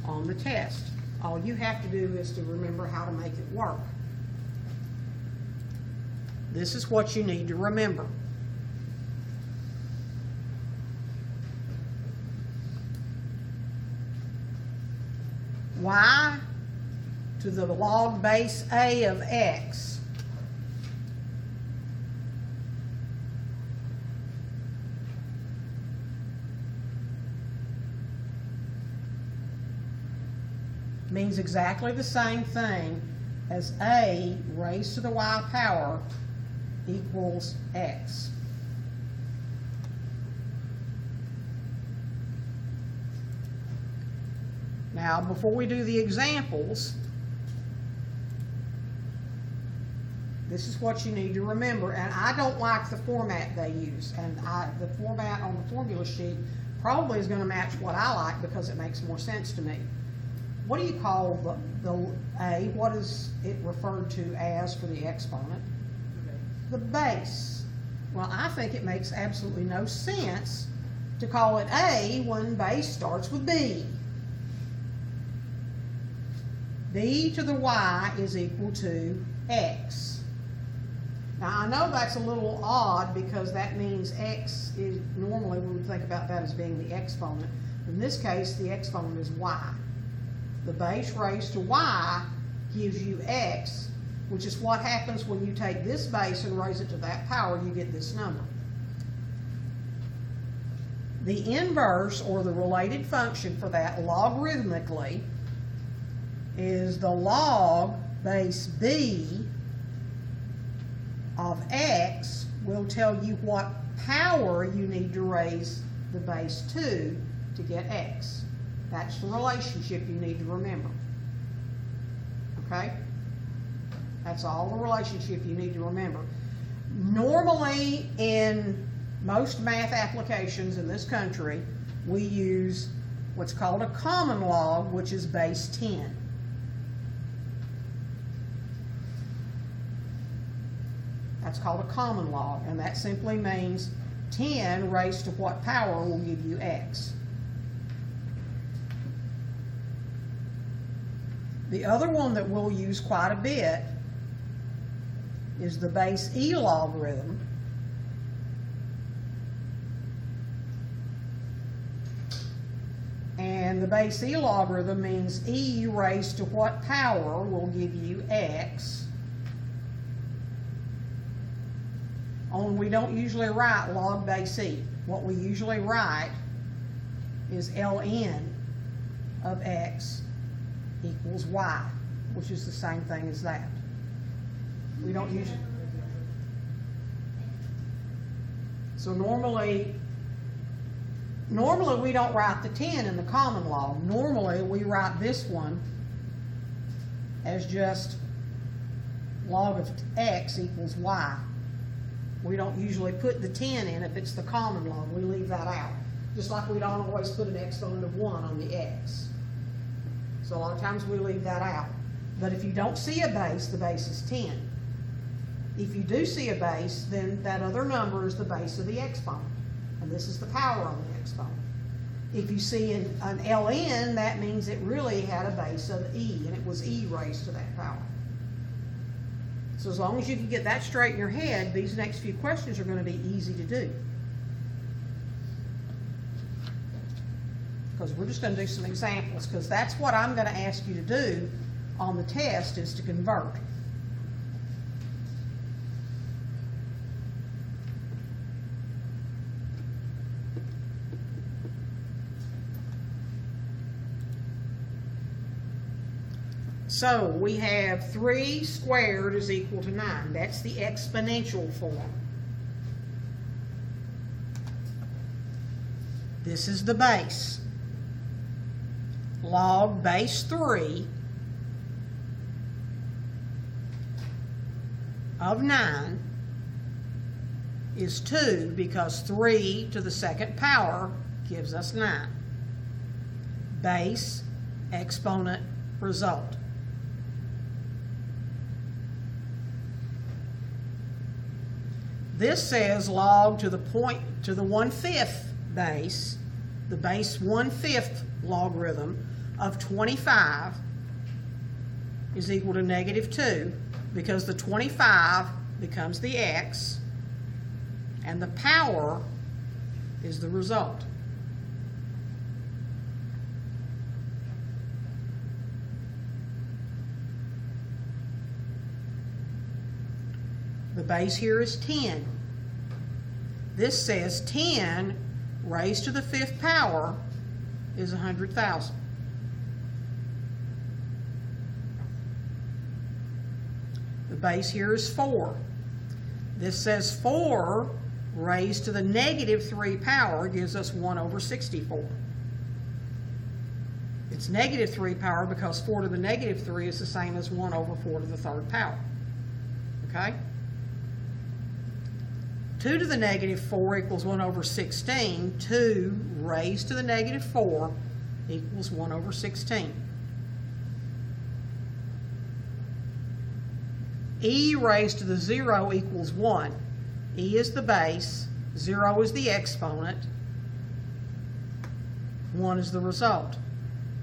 on the test. All you have to do is to remember how to make it work. This is what you need to remember. Y to the log base A of X means exactly the same thing as A raised to the Y power equals X. Now, before we do the examples, this is what you need to remember, and I don't like the format they use, and the format on the formula sheet probably is going to match what I like because it makes more sense to me. What do you call the A? What is it referred to as for the exponent? The base. Well, I think it makes absolutely no sense to call it A when base starts with B. B to the Y is equal to X. Now, I know that's a little odd because that means X is, normally we would think about that as being the exponent. In this case, the exponent is Y. The base raised to Y gives you X, which is what happens when you take this base and raise it to that power, you get this number. The inverse, or the related function for that logarithmically, is the log base B of X will tell you what power you need to raise the base to get X. That's the relationship you need to remember. Okay? That's all the relationship you need to remember. Normally, in most math applications in this country, we use what's called a common log, which is base 10. That's called a common log, and that simply means 10 raised to what power will give you X. The other one that we'll use quite a bit is the base E logarithm. And the base E logarithm means E raised to what power will give you X. Only we don't usually write log base E. What we usually write is ln of X equals Y, which is the same thing as that. We don't usually. So normally we don't write the 10 in the common log. Normally we write this one as just log of X equals Y. We don't usually put the 10 in if it's the common log. We leave that out. Just like we don't always put an exponent of 1 on the X. So a lot of times we leave that out. But if you don't see a base, the base is 10. If you do see a base, then that other number is the base of the exponent. And this is the power on the exponent. If you see an ln, that means it really had a base of E, and it was E raised to that power. So as long as you can get that straight in your head, these next few questions are going to be easy to do. Because we're just going to do some examples, because that's what I'm going to ask you to do on the test, is to convert. So we have 3 squared is equal to 9. That's the exponential form. This is the base. Log base 3 of 9 is 2 because 3 to the second power gives us 9. Base, exponent, result. This says log to the 1/5 base, the base 1/5 logarithm of 25 is equal to -2 because the 25 becomes the x and the power is the result. The base here is 10. This says 10 raised to the 5th power is 100,000. The base here is 4. This says 4 raised to the -3 power gives us 1/64. It's -3 power because 4 to the -3 is the same as 1/4 to the 3rd power. Okay? 2 to the -4 equals 1/16. 2 raised to the -4 equals 1/16. E raised to the 0 equals 1. E is the base, 0 is the exponent, 1 is the result.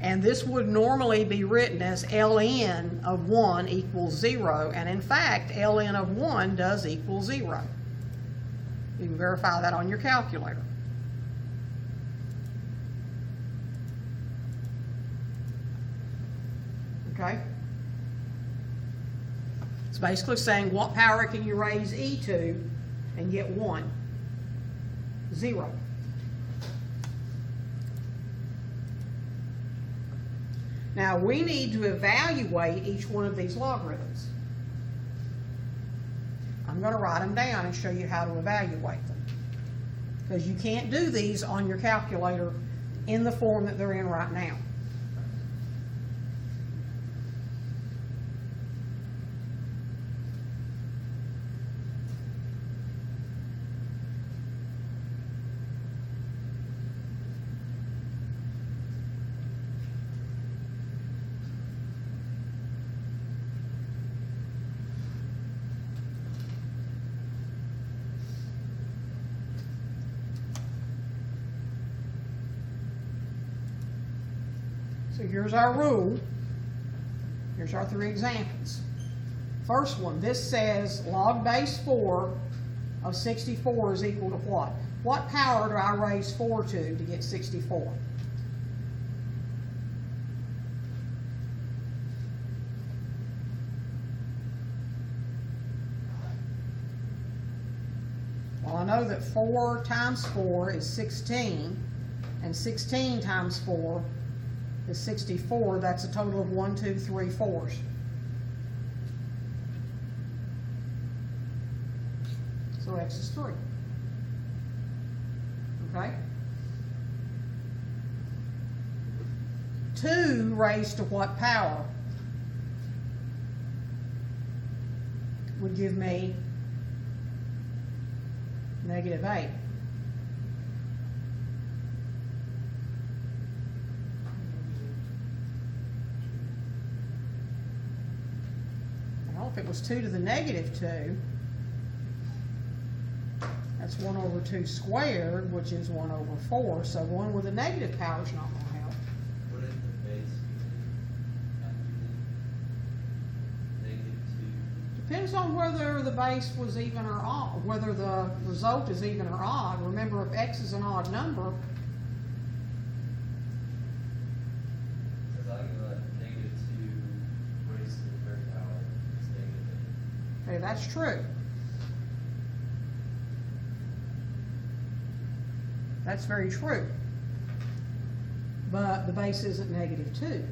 And this would normally be written as ln of 1 equals 0, and in fact, ln of 1 does equal 0. You can verify that on your calculator. Okay? It's basically saying what power can you raise e to and get 1? 0. Now we need to evaluate each one of these logarithms. I'm going to write them down and show you how to evaluate them. Because you can't do these on your calculator in the form that they're in right now. So here's our rule. Here's our 3 examples. First one, this says log base 4 of 64 is equal to what? What power do I raise 4 to get 64? Well, I know that 4 times 4 is 16, and 16 times 4 is 64. That's a total of 1, 2, 3 4s. So x is 3. Okay? 2 raised to what power would give me -8. Well, if it was 2 to the -2, that's 1/2 squared, which is 1/4. So 1 with a negative power is not going to help. What is the base -2? Depends on whether the base was even or odd, whether the result is even or odd. Remember, if x is an odd number, Because I can let -2 raised to the 3rd power is -8. okay, that's true. That's very true. But the base isn't -2.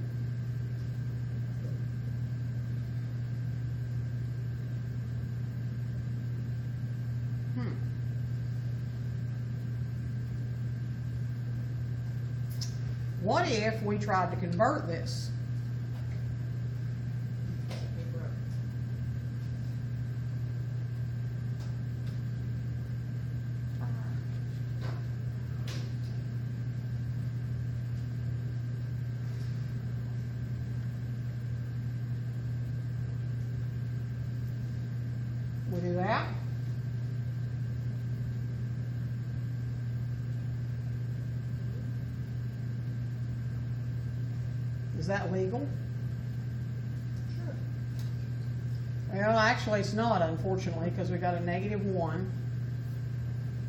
What if we tried to convert this? that legal? Sure. Well, actually, it's not, unfortunately, because we got a -1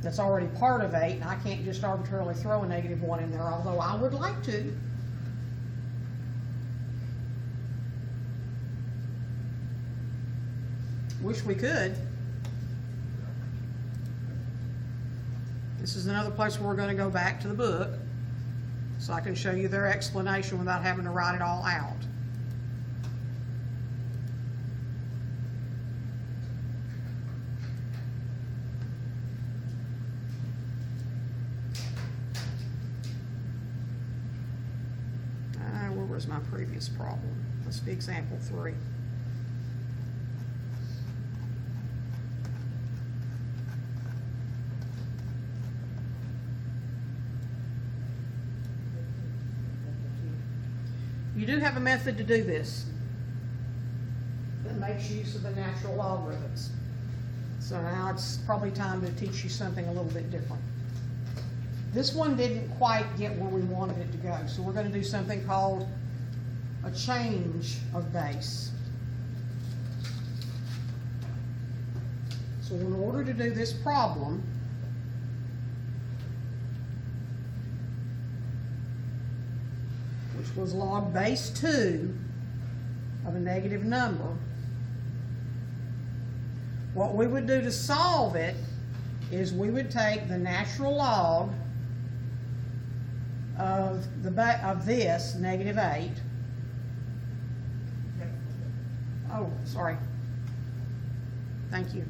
that's already part of 8, and I can't just arbitrarily throw a -1 in there, although I would like to. Wish we could. This is another place where we're going to go back to the book, so I can show you their explanation without having to write it all out. Where was my previous problem? Let's be example 3. You do have a method to do this that makes use of the natural logarithms. So now it's probably time to teach you something a little bit different. This one didn't quite get where we wanted it to go, so we're going to do something called a change of base. So in order to do this problem, which was log base 2 of a negative number, what we would do to solve it is we would take the natural log of this, -8. Oh, sorry. Thank you.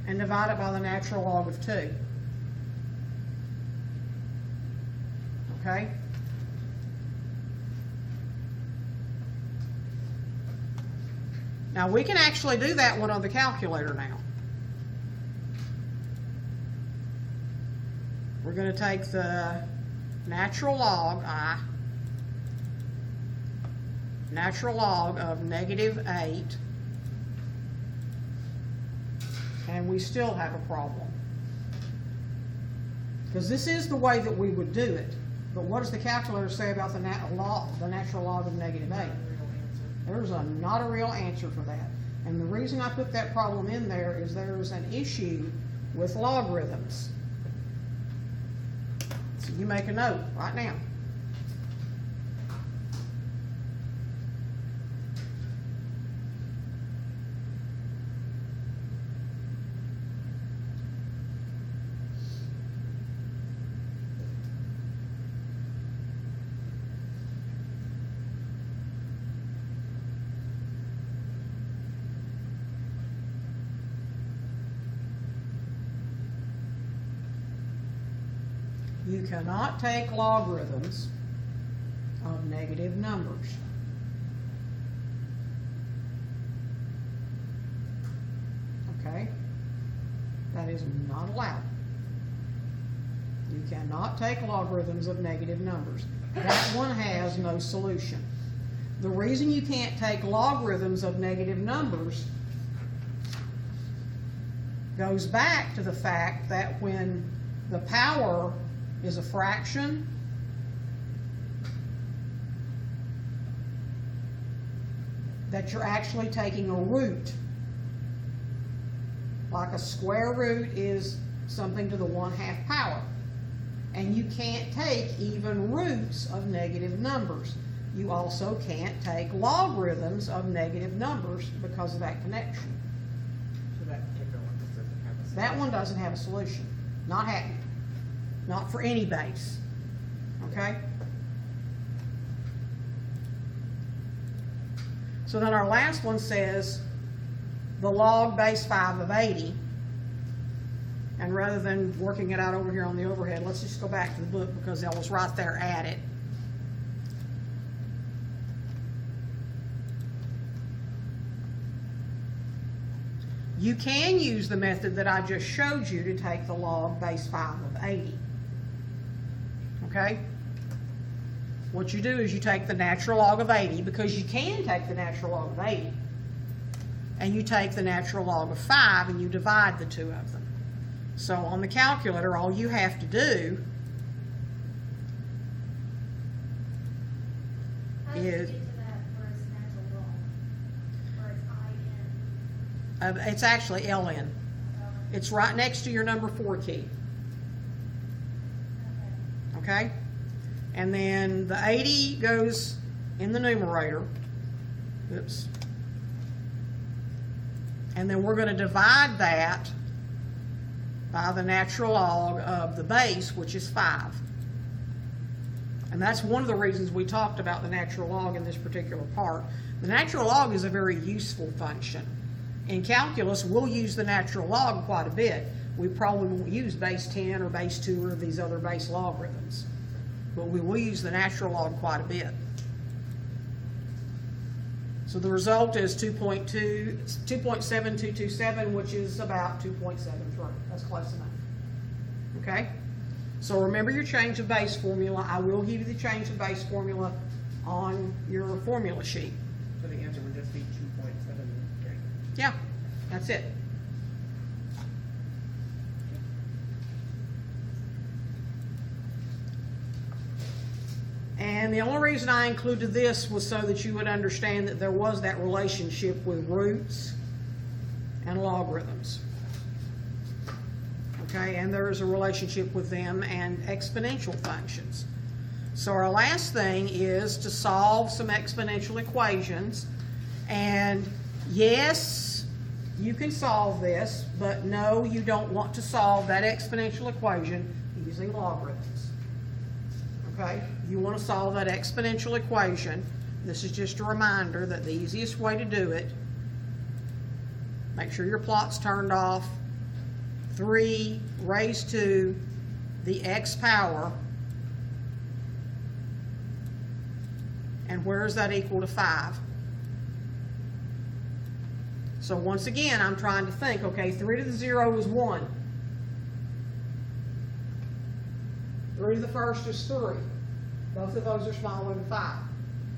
And divide it by the natural log of 2. Okay? Now we can actually do that one on the calculator now. We're going to take the natural log, natural log of -8, and we still have a problem. Because this is the way that we would do it. But what does the calculator say about the natural log of -8? There's not a real answer for that. And the reason I put that problem in there is there's an issue with logarithms. So you make a note right now. You cannot take logarithms of negative numbers. Okay? That is not allowed. You cannot take logarithms of negative numbers. That one has no solution. The reason you can't take logarithms of negative numbers goes back to the fact that when the power is a fraction, that you're actually taking a root. Like a square root is something to the 1/2 power. And you can't take even roots of negative numbers. You also can't take logarithms of negative numbers because of that connection. So that particular one just doesn't have a solution. That one doesn't have a solution. Not happening. Not for any base. Okay? So then our last one says the log base 5 of 80. And rather than working it out over here on the overhead, let's just go back to the book because that was right there at it. You can use the method that I just showed you to take the log base 5 of 80. Okay? What you do is you take the natural log of 80, because you can take the natural log of 80, and you take the natural log of 5 and you divide the two of them. So on the calculator, all you have to do, How is, Speak to that where it's natural law, where it's IN. it's actually LN. It's right next to your number 4 key, Okay. okay? And then the 80 goes in the numerator. Oops. And then we're going to divide that by the natural log of the base, which is 5. And that's one of the reasons we talked about the natural log in this particular part. The natural log is a very useful function. In calculus, we'll use the natural log quite a bit. We probably won't use base 10 or base 2 or these other base logarithms. But we will use the natural log quite a bit. So the result is 2.7227, which is about 2.73. That's close enough. Okay? So remember your change of base formula. I will give you the change of base formula on your formula sheet. So the answer would just be 2.73. Yeah, that's it. And the only reason I included this was so that you would understand that there was that relationship with roots and logarithms. Okay, and there is a relationship with them and exponential functions. So our last thing is to solve some exponential equations. And yes, you can solve this, but no, you don't want to solve that exponential equation using logarithms. Okay, you want to solve that exponential equation. This is just a reminder that the easiest way to do it, make sure your plot's turned off, 3 raised to the x power, and where is that equal to 5? So once again, I'm trying to think, okay, 3 to the 0 is 1. 3 to the first is 3. Both of those are smaller than 5.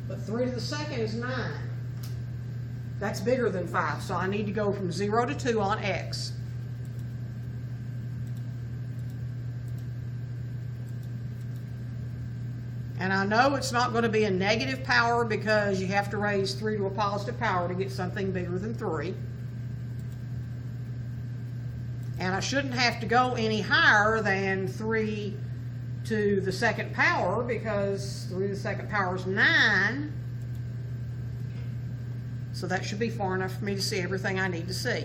But 3 to the second is 9. That's bigger than 5, so I need to go from 0 to 2 on x. And I know it's not going to be a negative power because you have to raise 3 to a positive power to get something bigger than 3. And I shouldn't have to go any higher than 3 to the second power because 3 to the second power is 9. So that should be far enough for me to see everything I need to see.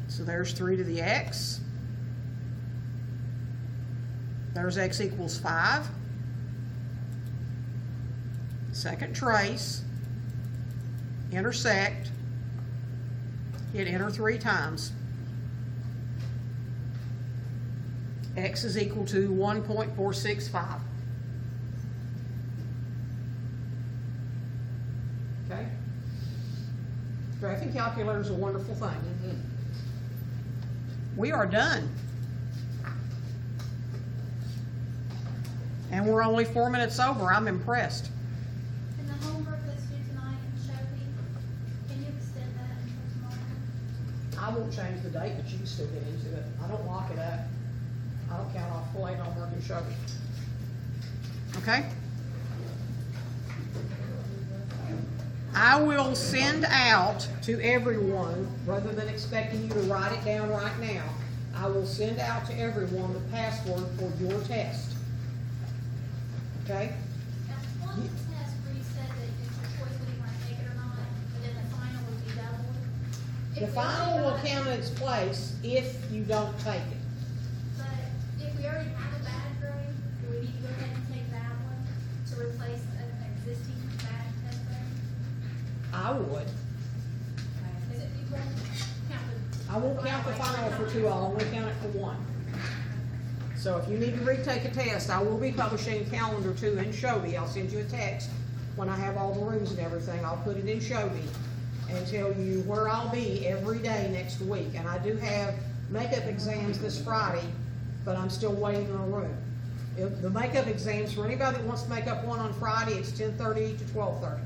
So there's 3 to the x. There's x equals 5. Second trace. Intersect. Hit enter 3 times. X is equal to 1.465. Okay? Graphing calculator is a wonderful thing. We are done. And we're only 4 minutes over. I'm impressed. And the homework that's due tonight in Shelby, can you extend that until tomorrow? I won't change the date, but you can still get into it. I don't lock it up. I don't count off full 8 homework and show it. Okay? I will send out to everyone, rather than expecting you to write it down right now, I will send out to everyone the password for your test. Okay? Now, on the test where you said that it's your choice whether you want to take it or not, but then the final would be doubled. The If we final already will have- count its place if you don't take it. But if we already have a bad grade, do we need to go ahead and take that one to replace an existing bad test grade? I would. Is it, you won't count the. I won't count the final for 2, I'll only count it for 1. So if you need to retake a test, I will be publishing calendar 2 in Shobi. I'll send you a text when I have all the rooms and everything. I'll put it in Shobi and tell you where I'll be every day next week. And I do have makeup exams this Friday, but I'm still waiting on a room. The makeup exams, for anybody that wants to make up one on Friday, it's 10:30 to 12:30.